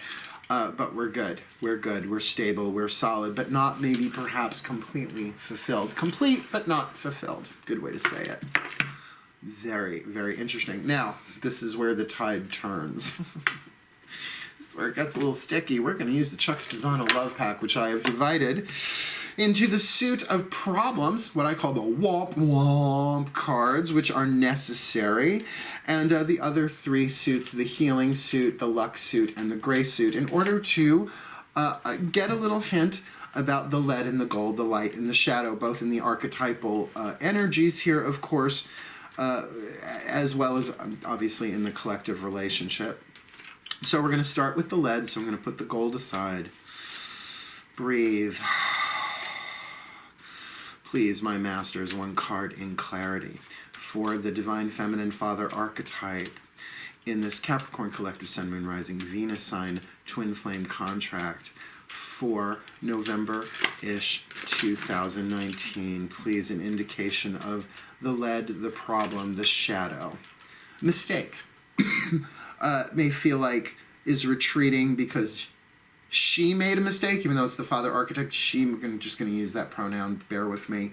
But we're good. We're good. We're stable. We're solid, but not maybe perhaps completely fulfilled. Complete, but not fulfilled. Good way to say it. Very, very interesting. Now, this is where the tide turns. This is where it gets a little sticky. We're going to use the Chuck Spezzano Love Pack, which I have divided into the suit of problems, what I call the womp womp cards, which are necessary, and the other three suits, the healing suit, the luck suit, and the gray suit, in order to get a little hint about the lead and the gold, the light and the shadow, both in the archetypal energies here, of course, as well as obviously in the collective relationship. So we're going to start with the lead, so I'm going to put the gold aside. Breathe. Please, my masters, one card in clarity for the Divine Feminine Father archetype in this Capricorn Collective Sun, Moon, Rising, Venus sign, Twin Flame contract for November-ish 2019. Please, an indication of the lead, the problem, the shadow. Mistake. May feel like is retreating because she made a mistake, even though it's the Father archetype. I'm just going to use that pronoun, bear with me,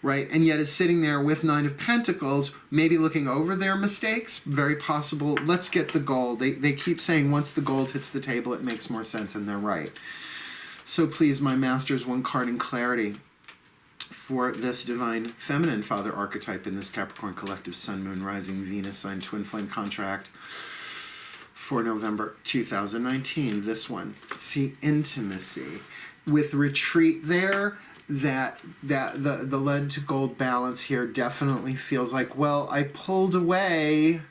right? And yet is sitting there with Nine of Pentacles, maybe looking over their mistakes. Very possible. Let's get the gold. They keep saying once the gold hits the table, it makes more sense, and they're right. So please, my masters, one card in clarity for this Divine Feminine Father archetype in this Capricorn Collective Sun, Moon, Rising, Venus sign, Twin Flame contract for November 2019. This one, see, intimacy with retreat there. That the lead to gold balance here definitely feels like, well, I pulled away,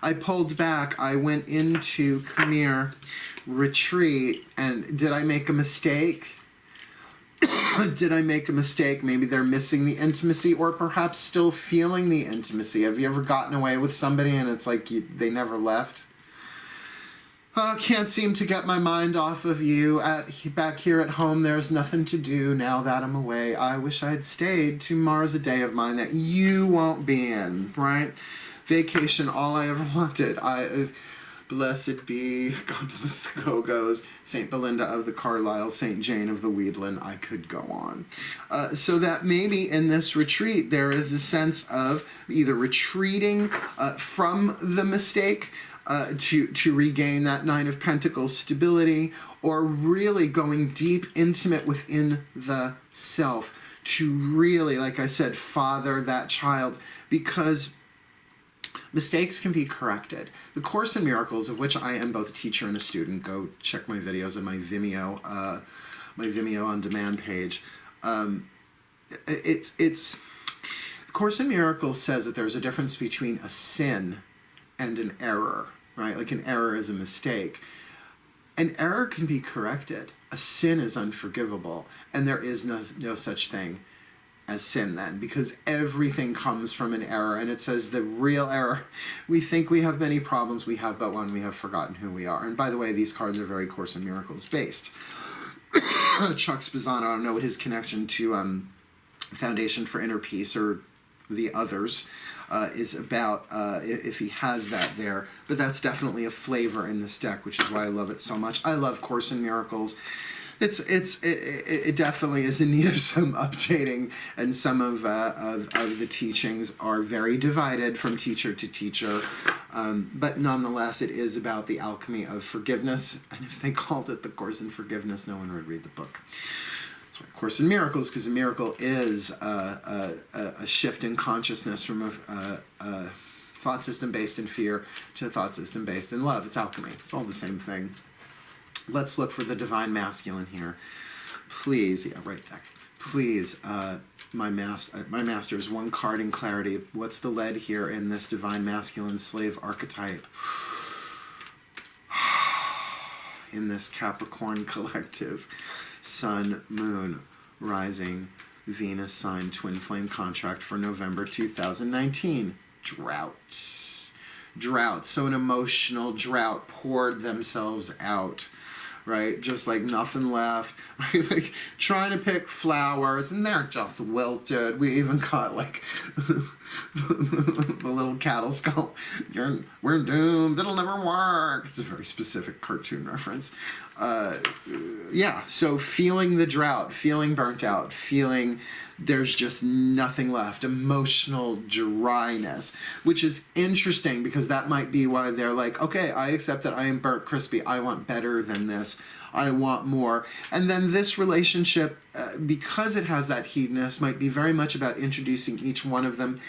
I pulled back, I went into, come here, retreat, and did I make a mistake? Did I make a mistake? Maybe they're missing the intimacy, or perhaps still feeling the intimacy. Have you ever gotten away with somebody and it's like they never left? Oh, can't seem to get my mind off of you. Back here at home, there's nothing to do now that I'm away. I wish I'd stayed. Tomorrow's a day of mine that you won't be in, right? Vacation, all I ever wanted. Blessed be, God bless the Go-Go's, St. Belinda of the Carlisle, St. Jane of the Weedland. I could go on. So that maybe in this retreat, there is a sense of either retreating from the mistake, to regain that Nine of Pentacles stability, or really going deep, intimate within the self to really, like I said, father that child, because mistakes can be corrected. The Course in Miracles, of which I am both a teacher and a student, go check my videos on my Vimeo on demand page. The Course in Miracles says that there's a difference between a sin and an error. Right? Like an error is a mistake. An error can be corrected. A sin is unforgivable. And there is no such thing as sin then, because everything comes from an error. And it says the real error, we think we have many problems, we have but one, we have forgotten who we are. And by the way, these cards are very Course in Miracles based. Chuck Spezzano, I don't know what his connection to Foundation for Inner Peace or the others is about, if he has that there, but that's definitely a flavor in this deck, which is why I love it so much. I love Course in Miracles. It definitely is in need of some updating, and some of the teachings are very divided from teacher to teacher, but nonetheless it is about the alchemy of forgiveness, and if they called it the Course in Forgiveness, no one would read the book. Course in Miracles, because a miracle is a shift in consciousness from a thought system based in fear to a thought system based in love. It's alchemy. It's all the same thing. Let's look for the divine masculine here. Please, yeah, right deck. Please, my masters, one card in clarity. What's the lead here in this divine masculine slave archetype? In this Capricorn collective, Sun, Moon, Rising, Venus sign, twin flame contract for November 2019. Drought. Drought. So an emotional drought poured themselves out. Right? Just like nothing left. Right? Like trying to pick flowers and they're just wilted. We even got like the little cattle skull. We're doomed. It'll never work. It's a very specific cartoon reference. Yeah. So feeling the drought, feeling burnt out, feeling there's just nothing left. Emotional dryness, which is interesting because that might be why they're like, okay, I accept that I am burnt crispy. I want better than this. I want more. And then this relationship, because it has that hedonist, might be very much about introducing each one of them,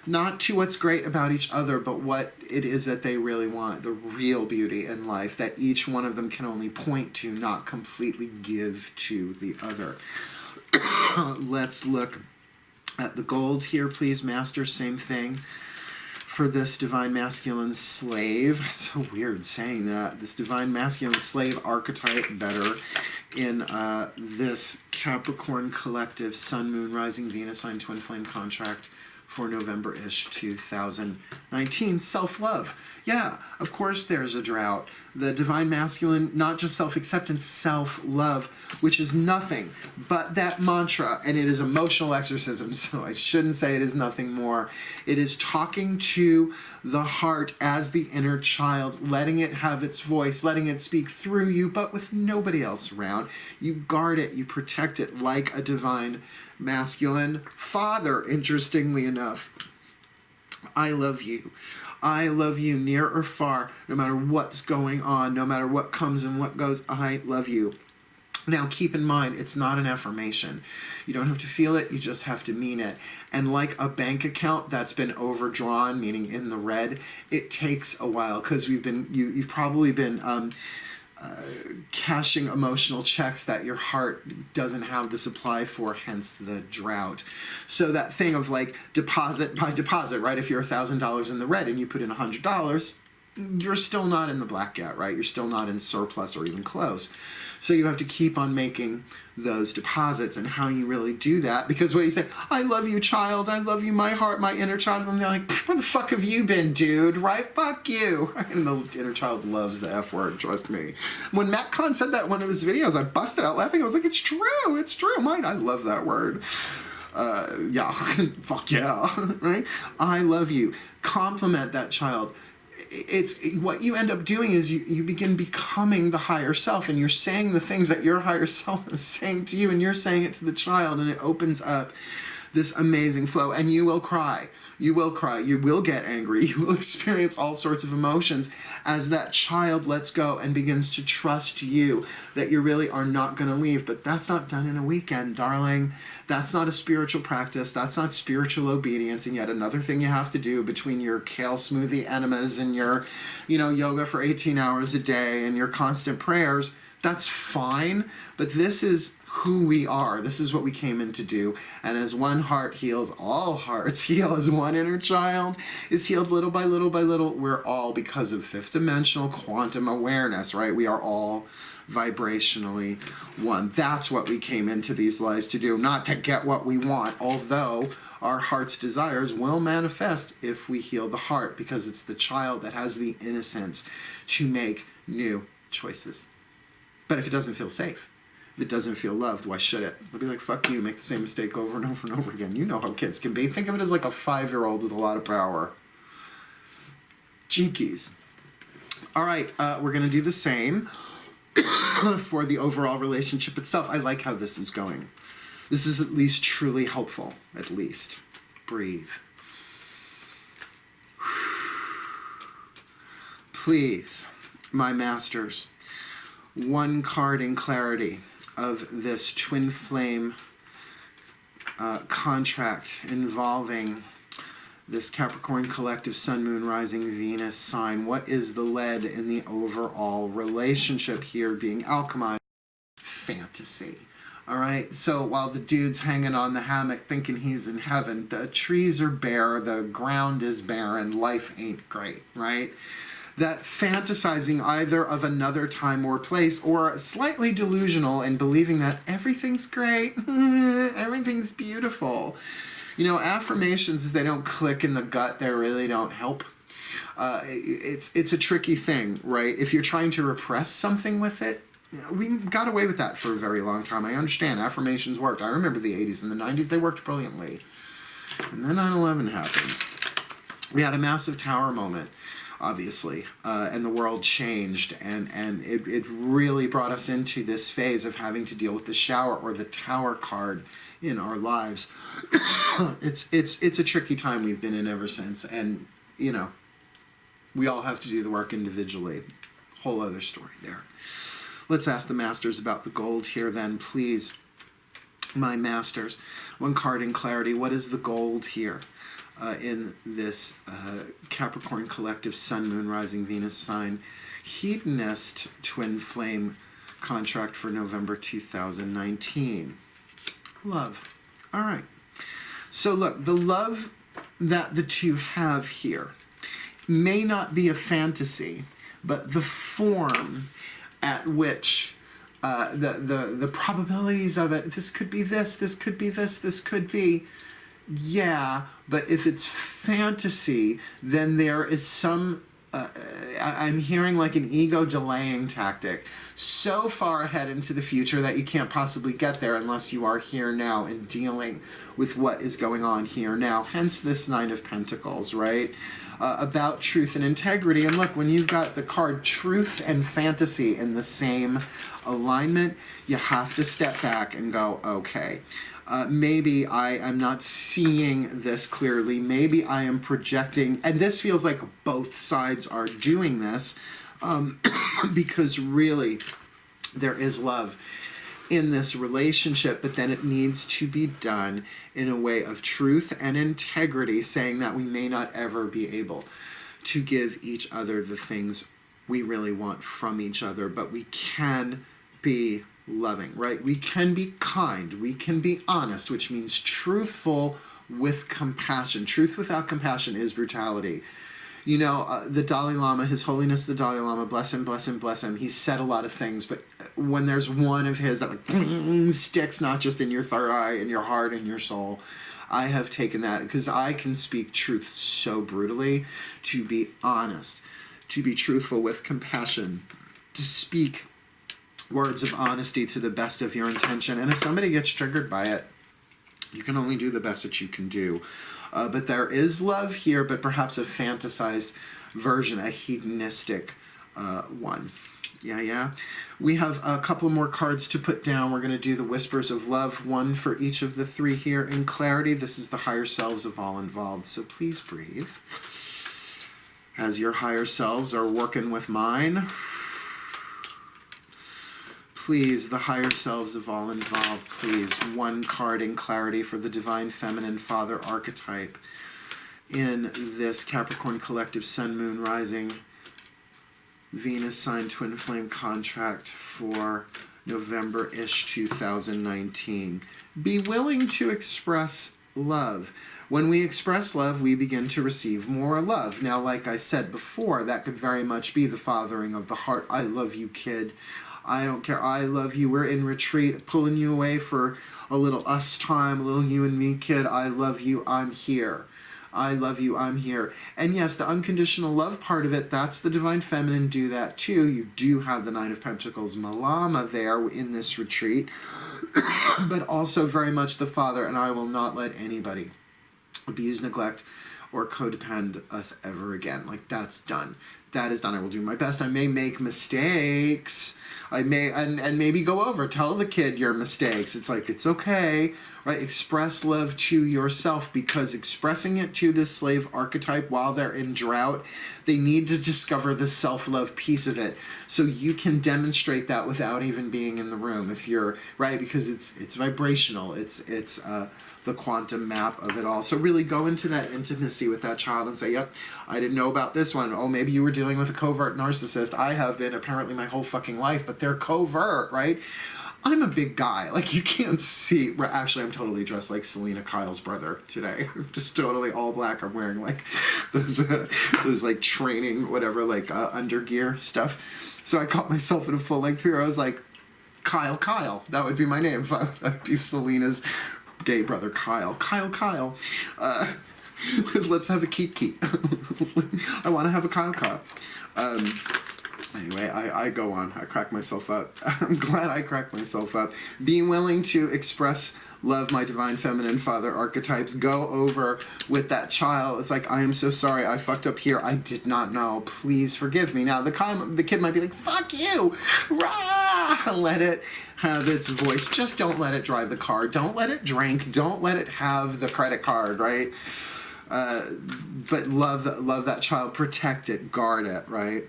not to what's great about each other, but what it is that they really want, the real beauty in life that each one of them can only point to, not completely give to the other. Let's look at the gold here, please, Master. Same thing for this divine masculine slave. It's so weird saying that. This divine masculine slave archetype better in this Capricorn collective Sun, Moon, Rising, Venus sign, twin flame contract for November-ish 2019. Self-love. Yeah, of course there's a drought. The divine masculine, not just self-acceptance, self-love, which is nothing but that mantra, and it is emotional exorcism, so I shouldn't say it is nothing more. It is talking to the heart as the inner child, letting it have its voice, letting it speak through you, but with nobody else around. You guard it, you protect it like a divine masculine father, interestingly enough. I love you. I love you near or far, no matter what's going on, no matter what comes and what goes, I love you. Now, keep in mind, it's not an affirmation. You don't have to feel it, you just have to mean it. And like a bank account that's been overdrawn, meaning in the red, it takes a while because you've probably been cashing emotional checks that your heart doesn't have the supply for, hence the drought. So that thing of like deposit by deposit, right? If you're $1,000 in the red and you put in $100, you're still not in the black yet, right? You're still not in surplus or even close. So you have to keep on making those deposits. And how you really do that, because what do you say? I love you, child. I love you, my heart, my inner child. And they're like, where the fuck have you been, dude? Right? Fuck you. And the inner child loves the F word, trust me. When Matt Kahn said that in one of his videos, I busted out laughing. I was like, it's true. It's true. Mine. I love that word. Yeah. Fuck yeah. Right? I love you. Compliment that child. It's what you end up doing is you begin becoming the higher self, and you're saying the things that your higher self is saying to you, and you're saying it to the child, and it opens up this amazing flow. And you will cry. You will cry. You will get angry. You will experience all sorts of emotions as that child lets go and begins to trust you that you really are not going to leave. But that's not done in a weekend, darling. That's not a spiritual practice. That's not spiritual obedience. And yet another thing you have to do between your kale smoothie enemas and your, yoga for 18 hours a day and your constant prayers, that's fine. But this is who we are. This is what we came in to do. And as one heart heals, all hearts heal. As one inner child is healed little by little by little, we're all, because of fifth dimensional quantum awareness, right? We are all vibrationally one. That's what we came into these lives to do, not to get what we want, although our heart's desires will manifest if we heal the heart, because it's the child that has the innocence to make new choices. But if it doesn't feel safe, if it doesn't feel loved, why should it? It'll be like, fuck you, make the same mistake over and over and over again. You know how kids can be. Think of it as like a 5-year-old with a lot of power. Jinkies. All right, we're going to do the same for the overall relationship itself. I like how this is going. This is at least truly helpful, at least. Breathe. Please, my masters, one card in clarity. of this twin flame contract involving this Capricorn collective Sun, Moon, Rising, Venus sign. What is the lead in the overall relationship here being alchemized? Fantasy. All right, so while the dude's hanging on the hammock thinking he's in heaven, the trees are bare, the ground is barren, life ain't great, right? That fantasizing either of another time or place, or slightly delusional in believing that everything's great, everything's beautiful. You know, affirmations, if they don't click in the gut, they really don't help. It's a tricky thing, right? If you're trying to repress something with it, we got away with that for a very long time. I understand affirmations worked. I remember the 80s and the 90s, they worked brilliantly. And then 9/11 happened. We had a massive tower moment, obviously, and the world changed, and it really brought us into this phase of having to deal with the shower or the tower card in our lives. It's a tricky time we've been in ever since, and you know, we all have to do the work individually. Whole other story there. Let's ask the masters about the gold here then, please. My masters, one card in clarity. What is the gold here in this Capricorn collective Sun, Moon, Rising, Venus sign? Hedonist twin flame contract for November 2019. Love. All right. So look, the love that the two have here may not be a fantasy, but the form at which the probabilities of it, this could be this could be this could be, yeah, but if it's fantasy, then there is some, I'm hearing like an ego delaying tactic so far ahead into the future that you can't possibly get there unless you are here now and dealing with what is going on here now. Hence this Nine of Pentacles, right? About truth and integrity. And look, when you've got the card truth and fantasy in the same alignment, you have to step back and go, okay, maybe I am not seeing this clearly. Maybe I am projecting, and this feels like both sides are doing this, because really there is love in this relationship, but then it needs to be done in a way of truth and integrity, saying that we may not ever be able to give each other the things we really want from each other, but we can be loving, right? We can be kind, we can be honest, which means truthful with compassion. Truth without compassion is brutality. You know, the Dalai Lama, His Holiness the Dalai Lama, bless him, bless him, bless him. He's said a lot of things, but when there's one of his that like sticks not just in your third eye, in your heart, in your soul, I have taken that because I can speak truth so brutally. To be honest, to be truthful with compassion, to speak words of honesty to the best of your intention. And if somebody gets triggered by it, you can only do the best that you can do. But there is love here, but perhaps a fantasized version, a hedonistic one. Yeah. We have a couple more cards to put down. We're going to do the Whispers of Love, one for each of the three here in clarity. This is the higher selves of all involved, so please breathe. As your higher selves are working with mine, please, the higher selves of all involved, please, one card in clarity for the Divine Feminine Father archetype in this Capricorn collective Sun, Moon, Rising, Venus sign twin flame contract for November-ish 2019. Be willing to express love. When we express love, we begin to receive more love. Now, like I said before, that could very much be the fathering of the heart. I love you, kid. I don't care. I love you. We're in retreat, pulling you away for a little us time, a little you and me, kid. I love you. I'm here. I love you. I'm here. And yes, the unconditional love part of it, that's the Divine Feminine. Do that too. You do have the Nine of Pentacles Malama there in this retreat, but also very much the Father. And I will not let anybody abuse, neglect, or codepend us ever again. Like, that's done. That is done. I will do my best. I may make mistakes. I may, and maybe go over. Tell the kid your mistakes. It's like, it's okay, right? Express love to yourself, because expressing it to this slave archetype while they're in drought, they need to discover the self-love piece of it. So you can demonstrate that without even being in the room, if you're, right? Because it's vibrational. It's the quantum map of it all. So really go into that intimacy with that child and say, yep, I didn't know about this one. Oh, maybe you were dealing with a covert narcissist. I have been apparently my whole fucking life, but they're covert, right? I'm a big guy. Like, you can't see. Actually, I'm totally dressed like Selena Kyle's brother today. Just totally all black. I'm wearing like those like training, whatever, like undergear stuff. So I caught myself in a full length here. I was like, Kyle. That would be my name if I'd be Selena's gay brother, Kyle. Let's have a Kiki. I want to have a Kyle. Anyway, I go on. I crack myself up. I'm glad I cracked myself up. Being willing to express love, my divine feminine father archetypes. Go over with that child. It's like, I am so sorry. I fucked up here. I did not know. Please forgive me. Now, the kid might be like, fuck you. Rah! Let it have its voice. Just don't let it drive the car. Don't let it drink. Don't let it have the credit card, right? But love that child. Protect it. Guard it, right?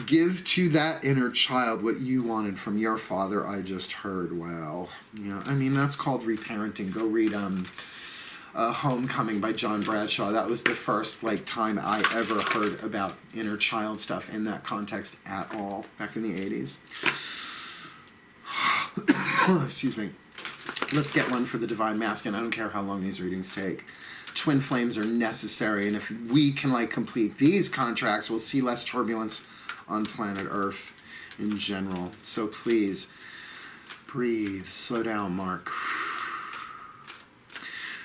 Give to that inner child what you wanted from your father. I just heard. Wow. Yeah, I mean, that's called reparenting. Go read Homecoming by John Bradshaw. That was the first time I ever heard about inner child stuff in that context at all, back in the 80s. Excuse me. Let's get one for the divine masculine. I don't care how long these readings take. Twin flames are necessary, and if we can complete these contracts, we'll see less turbulence on planet Earth in general. So please breathe, slow down, Mark.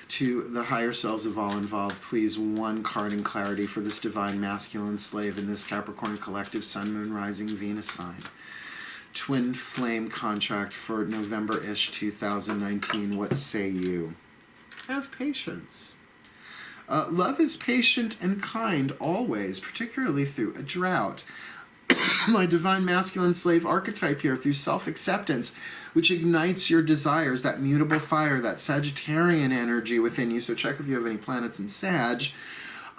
To the higher selves of all involved, please, one card in clarity for this divine masculine slave in this Capricorn collective Sun, Moon, Rising, Venus sign. Twin flame contract for November-ish 2019. What say you? Have patience. Love is patient and kind always, particularly through a drought. My divine masculine slave archetype here, through self-acceptance, which ignites your desires, that mutable fire, that Sagittarian energy within you. So check if you have any planets in Sag,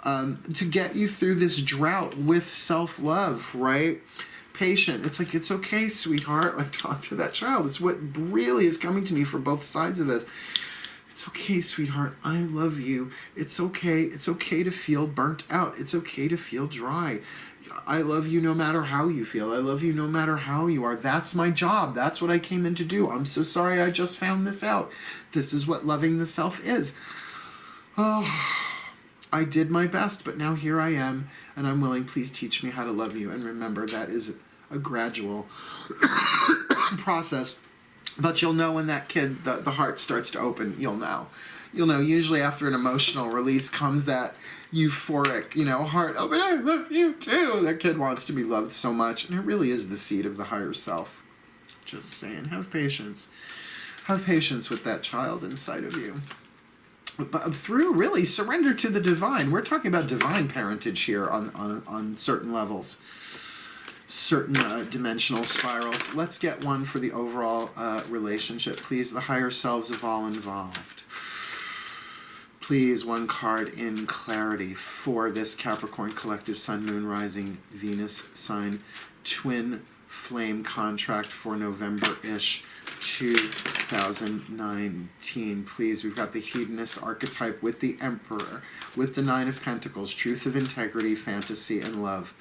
to get you through this drought with self-love, right? Patient. It's like, it's okay, sweetheart. Talk to that child. It's what really is coming to me for both sides of this. It's okay, sweetheart. I love you. It's okay. It's okay to feel burnt out. It's okay to feel dry. I love you no matter how you feel. I love you no matter how you are. That's my job. That's what I came in to do. I'm so sorry I just found this out. This is what loving the self is. Oh, I did my best, but now here I am, and I'm willing. Please teach me how to love you. And remember, that is a gradual process. But you'll know when that kid, the heart starts to open. You'll know. You'll know. Usually after an emotional release comes that euphoric, heart open. I love you too. That kid wants to be loved so much. And it really is the seed of the higher self. Just saying. Have patience. Have patience with that child inside of you. But through, really, surrender to the divine. We're talking about divine parentage here on certain levels. Certain dimensional spirals. Let's get one for the overall relationship, please. The higher selves of all involved. Please, one card in clarity for this Capricorn collective Sun, Moon, Rising, Venus sign. Twin flame contract for November-ish 2019. Please, we've got the hedonist archetype with the Emperor, with the Nine of Pentacles, truth of integrity, fantasy, and love.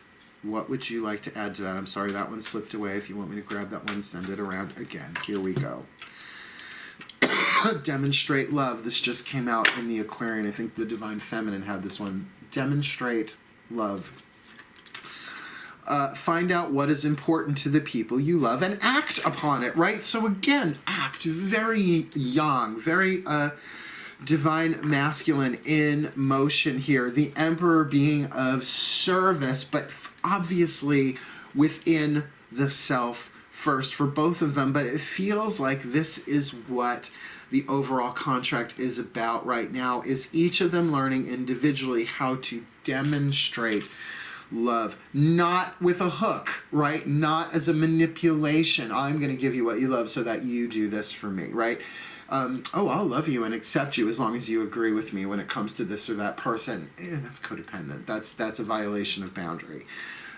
What would you like to add to that? I'm sorry, that one slipped away. If you want me to grab that one, send it around again. Here we go. Demonstrate love. This just came out in the Aquarian. I think the Divine Feminine had this one. Demonstrate love. Find out what is important to the people you love and act upon it, right? So again, act. Very yang, very divine masculine in motion here. The Emperor being of service, but obviously within the self first for both of them. But it feels like this is what the overall contract is about right now, is each of them learning individually how to demonstrate love, not with a hook, right? Not as a manipulation. I'm going to give you what you love so that you do this for me, right? Oh, I'll love you and accept you as long as you agree with me when it comes to this or that person. That's codependent. That's a violation of boundary.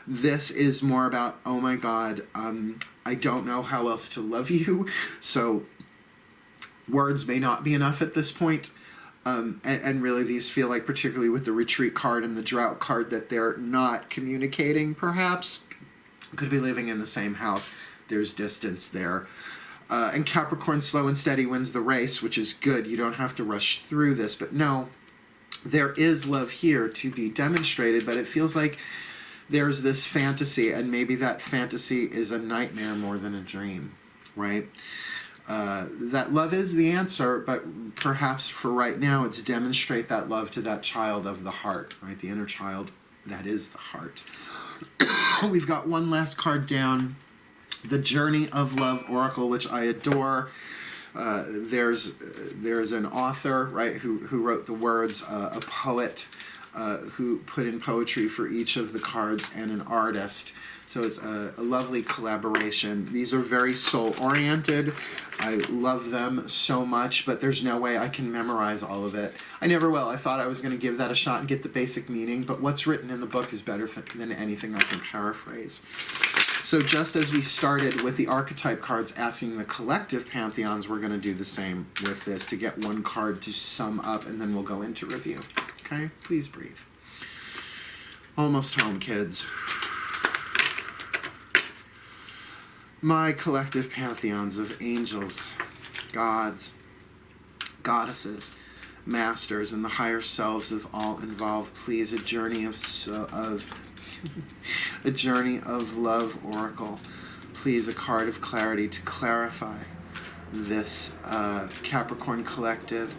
This is more about, oh my God, I don't know how else to love you, so words may not be enough at this point. And really these feel like, particularly with the retreat card and the drought card, that they're not communicating, perhaps. Could be living in the same house. There's distance there. And Capricorn, slow and steady wins the race, which is good. You don't have to rush through this. But no, there is love here to be demonstrated, but it feels like there's this fantasy, and maybe that fantasy is a nightmare more than a dream, right? That love is the answer, but perhaps for right now, it's demonstrate that love to that child of the heart, right? The inner child, that is the heart. We've got one last card down, the Journey of Love Oracle, which I adore. There's an author, right, who wrote the words, a poet who put in poetry for each of the cards, and an artist. So it's a lovely collaboration. These are very soul-oriented. I love them so much, but there's no way I can memorize all of it. I never will. I thought I was going to give that a shot and get the basic meaning, but what's written in the book is better than anything I can paraphrase. So just as we started with the archetype cards asking the collective pantheons, we're going to do the same with this to get one card to sum up, and then we'll go into review. Okay? Please breathe. Almost home, kids. My collective pantheons of angels, gods, goddesses, masters, and the higher selves of all involved, please, a journey of a journey of love oracle. Please, a card of clarity to clarify this Capricorn collective,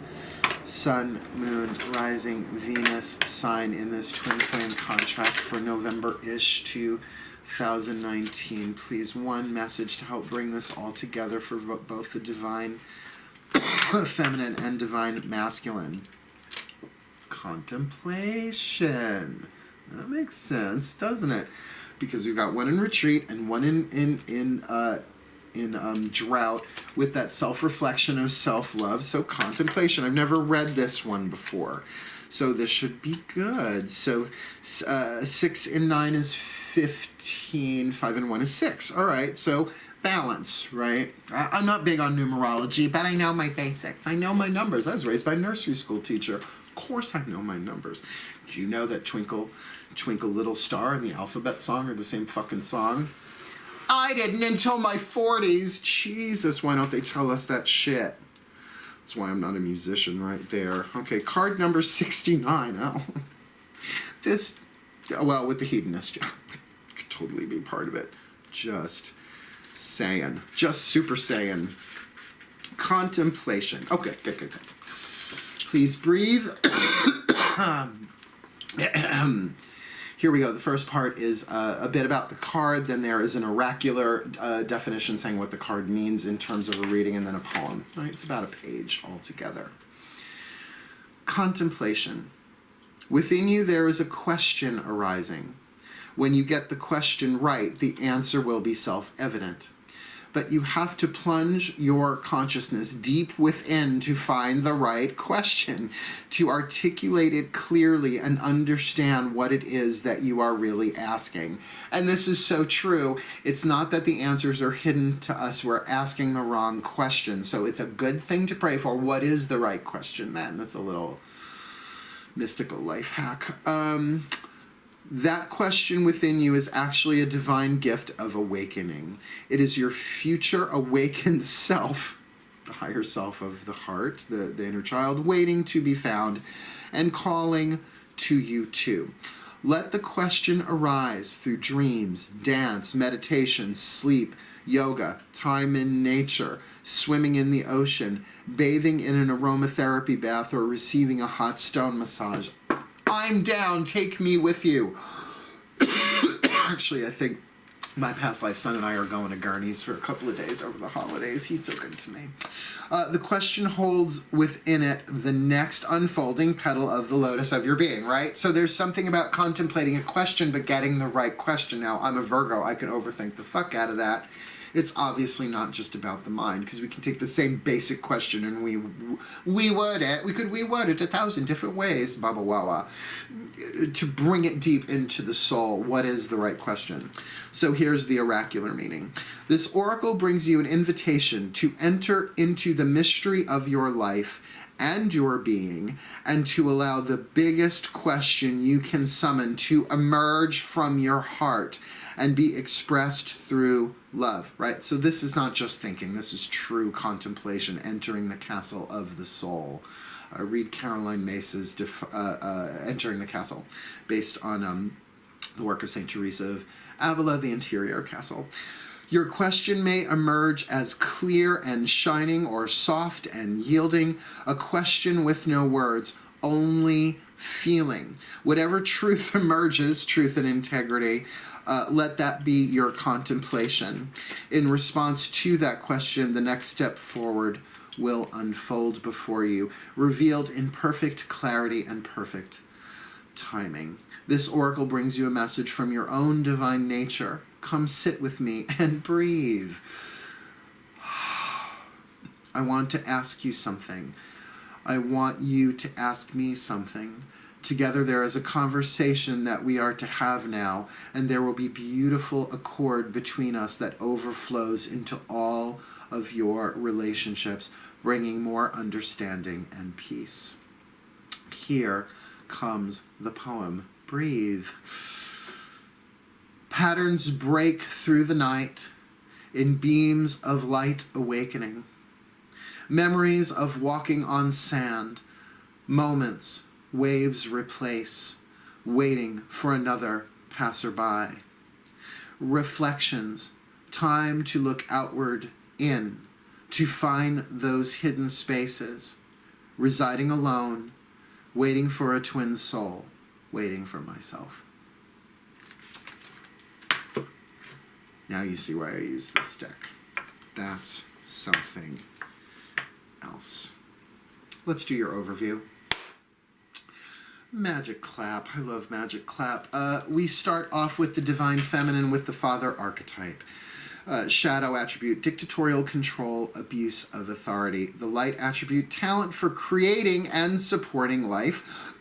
Sun, Moon, Rising, Venus sign in this twin flame contract for November-ish 2019. Please, one message to help bring this all together for both the divine feminine and divine masculine. Contemplation. That makes sense, doesn't it? Because we've got one in retreat and one in drought with that self-reflection of self-love. So contemplation. I've never read this one before, so this should be good. So 6 and 9 is 15, 5 and 1 is 6. All right, so balance, right? I'm not big on numerology, but I know my basics. I know my numbers. I was raised by a nursery school teacher. Of course I know my numbers. Do you know that Twinkle, Twinkle Little Star and the alphabet song are the same fucking song? I didn't until my 40s. Jesus, why don't they tell us that shit? That's why I'm not a musician right there. Okay, card number 69. Oh, this, well, with the hedonist, yeah, could totally be part of it. Just saying. Just super saying. Contemplation. Okay, good. Please breathe. Here we go. The first part is a bit about the card. Then there is an oracular definition saying what the card means in terms of a reading, and then a poem. Right? It's about a page altogether. Contemplation. Within you there is a question arising. When you get the question right, the answer will be self-evident. But you have to plunge your consciousness deep within to find the right question, to articulate it clearly and understand what it is that you are really asking. And this is so true. It's not that the answers are hidden to us. We're asking the wrong question. So it's a good thing to pray for. What is the right question then? That's a little mystical life hack. That question within you is actually a divine gift of awakening. It is your future awakened self, the higher self of the heart, the inner child, waiting to be found and calling to you too. Let the question arise through dreams, dance, meditation, sleep, yoga, time in nature, swimming in the ocean, bathing in an aromatherapy bath, or receiving a hot stone massage. I'm down. Take me with you. Actually, I think My past life son and I are going to Gurney's for a couple of days over the holidays. He's so good to me. The question holds within it the next unfolding petal of the lotus of your being, right? So there's something about contemplating a question but getting the right question. Now, I'm a Virgo. I can overthink the fuck out of that. It's obviously not just about the mind, because we can take the same basic question and we word it. We could reword it 1,000 different ways, baba wawa, to bring it deep into the soul. What is the right question? So here's the oracular meaning. This oracle brings you an invitation to enter into the mystery of your life and your being, and to allow the biggest question you can summon to emerge from your heart and be expressed through love, right? So this is not just thinking. This is true contemplation, entering the castle of the soul. Read Caroline Mace's Entering the Castle, based on the work of St. Teresa of Avila, The Interior Castle. Your question may emerge as clear and shining, or soft and yielding, a question with no words, only feeling. Whatever truth emerges, truth and integrity, let that be your contemplation. In response to that question, the next step forward will unfold before you, revealed in perfect clarity and perfect timing. This oracle brings you a message from your own divine nature. Come sit with me and breathe. I want to ask you something. I want you to ask me something. Together there is a conversation that we are to have now, and there will be beautiful accord between us that overflows into all of your relationships, bringing more understanding and peace. Here comes the poem. Breathe. Patterns break through the night in beams of light awakening. Memories of walking on sand, moments waves replace, waiting for another passerby. Reflections, time to look outward in, to find those hidden spaces, residing alone, waiting for a twin soul, waiting for myself. Now you see why I use this deck. That's something else. Let's do your overview. Magic clap. I love magic clap. We start off with the divine feminine with the father archetype. Shadow attribute, dictatorial control, abuse of authority. The light attribute, talent for creating and supporting life.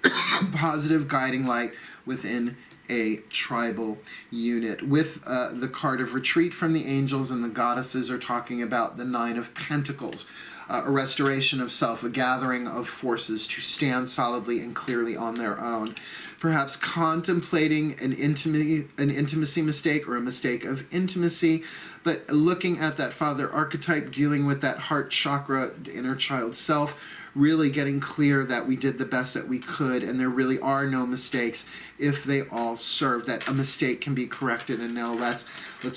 Positive guiding light within a tribal unit. With the card of retreat from the angels and the goddesses are talking about the Nine of Pentacles. A restoration of self, a gathering of forces to stand solidly and clearly on their own. Perhaps contemplating an intimacy mistake or a mistake of intimacy, but looking at that father archetype, dealing with that heart chakra, inner child self, really getting clear that we did the best that we could and there really are no mistakes if they all serve, that a mistake can be corrected. And now let's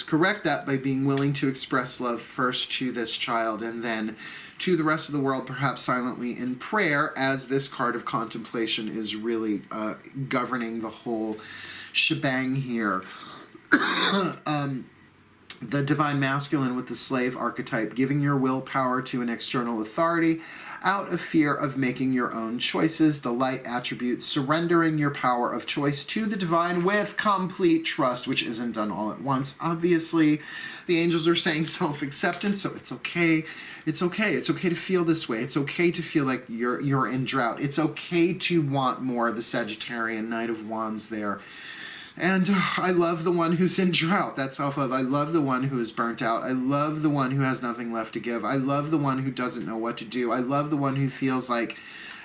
correct that by being willing to express love first to this child and then to the rest of the world, perhaps silently in prayer, as this card of contemplation is really governing the whole shebang here. The divine masculine with the slave archetype, giving your willpower to an external authority out of fear of making your own choices. The light attribute, surrendering your power of choice to the divine with complete trust, which isn't done all at once. Obviously, the angels are saying self-acceptance, so it's okay. It's okay. It's okay to feel this way. It's okay to feel like you're in drought. It's okay to want more. The Sagittarian Knight of Wands there. And I love the one who's in drought. That's self-love. I love the one who is burnt out. I love the one who has nothing left to give. I love the one who doesn't know what to do. I love the one who feels like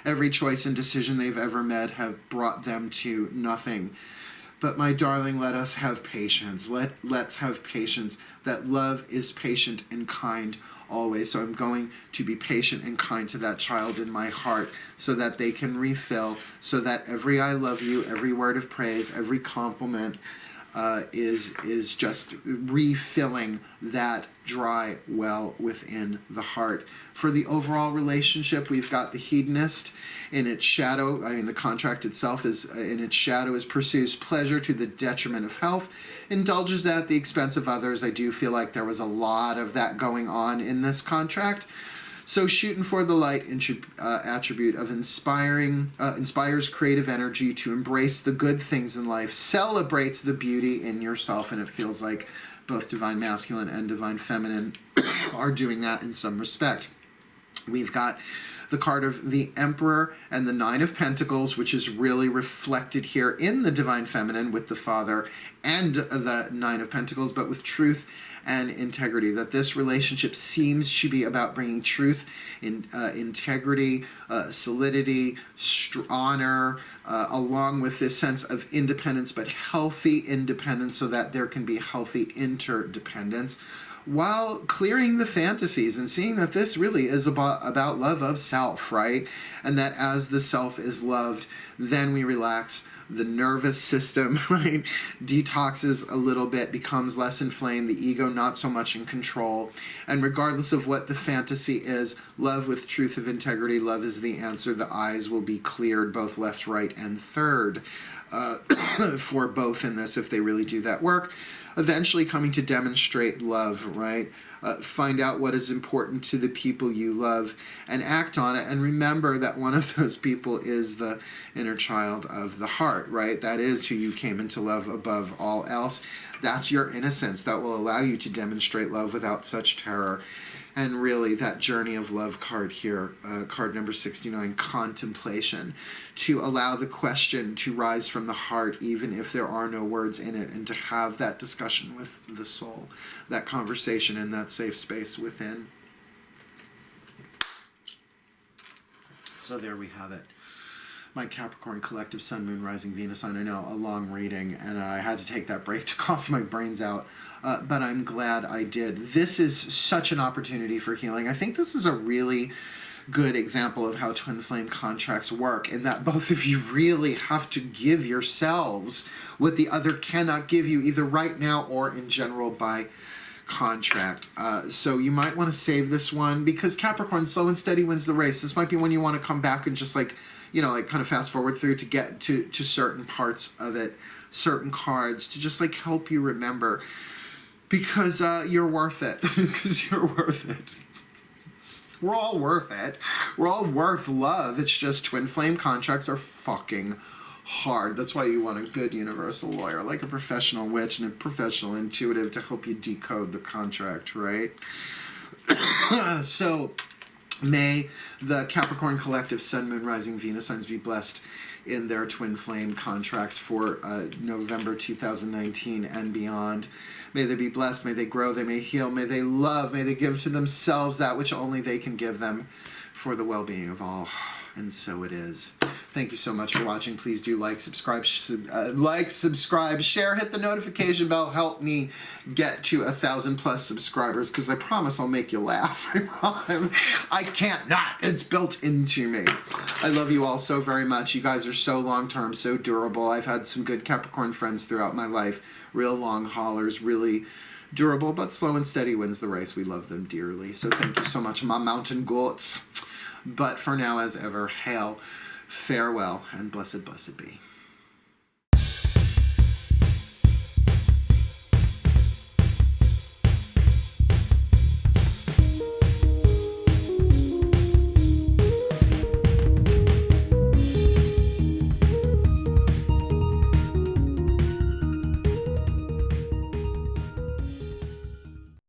every choice and decision they've ever made have brought them to nothing. But my darling, let us have patience. Let's have patience. That love is patient and kind always. So I'm going to be patient and kind to that child in my heart so that they can refill, so that every I love you, every word of praise, every compliment, is just refilling that dry well within the heart. For the overall relationship, we've got the hedonist in its shadow. I mean, the contract itself is in its shadow, is pursues pleasure to the detriment of health, indulges at the expense of others. I do feel like there was a lot of that going on in this contract. So shooting for the light attribute of inspires creative energy to embrace the good things in life, celebrates the beauty in yourself, and it feels like both divine masculine and divine feminine are doing that in some respect. We've got the card of the Emperor and the Nine of Pentacles, which is really reflected here in the divine feminine with the Father and the Nine of Pentacles, but with truth and integrity, that this relationship seems to be about bringing truth, integrity, solidity, honor, along with this sense of independence, but healthy independence so that there can be healthy interdependence, while clearing the fantasies and seeing that this really is about love of self, right? And that as the self is loved, then we relax. The nervous system, right, detoxes a little bit, becomes less inflamed, the ego not so much in control. And regardless of what the fantasy is, love with truth of integrity, love is the answer. The eyes will be cleared, both left, right, and third, for both in this, if they really do that work. Eventually coming to demonstrate love, right? Find out what is important to the people you love and act on it. And remember that one of those people is the inner child of the heart, right? That is who you came into love above all else. That's your innocence that will allow you to demonstrate love without such terror. And really, that journey of love card here, card number 69, contemplation, to allow the question to rise from the heart, even if there are no words in it, and to have that discussion with the soul, that conversation in that safe space within. So there we have it. My Capricorn collective Sun, Moon, Rising, Venus sign. I know, a long reading, and I had to take that break to cough my brains out, but I'm glad I did. This is such an opportunity for healing. I think this is a really good example of how twin flame contracts work, in that both of you really have to give yourselves what the other cannot give you, either right now or in general by contract. So you might want to save this one, because Capricorn, slow and steady wins the race. This might be when you want to come back and just like kind of fast forward through to get to certain parts of it, certain cards, to just like help you remember, because you're worth it. Because you're worth it. We're all worth it. We're all worth love. It's just twin flame contracts are fucking hard. That's why you want a good universal lawyer, like a professional witch and a professional intuitive, to help you decode the contract, right? So may the Capricorn collective Sun, Moon, Rising, Venus signs be blessed in their twin flame contracts for November 2019 and beyond. May they be blessed, may they grow, they may heal, may they love, may they give to themselves that which only they can give them, for the well-being of all. And so it is. Thank you so much for watching. Please do like, subscribe, share, hit the notification bell. Help me get to 1,000+ subscribers, because I promise I'll make you laugh. I promise. I can't not. It's built into me. I love you all so very much. You guys are so long-term, so durable. I've had some good Capricorn friends throughout my life. Real long haulers, really durable, but slow and steady wins the race. We love them dearly. So thank you so much, my mountain goats. But for now, as ever, hail, farewell, and blessed, blessed be.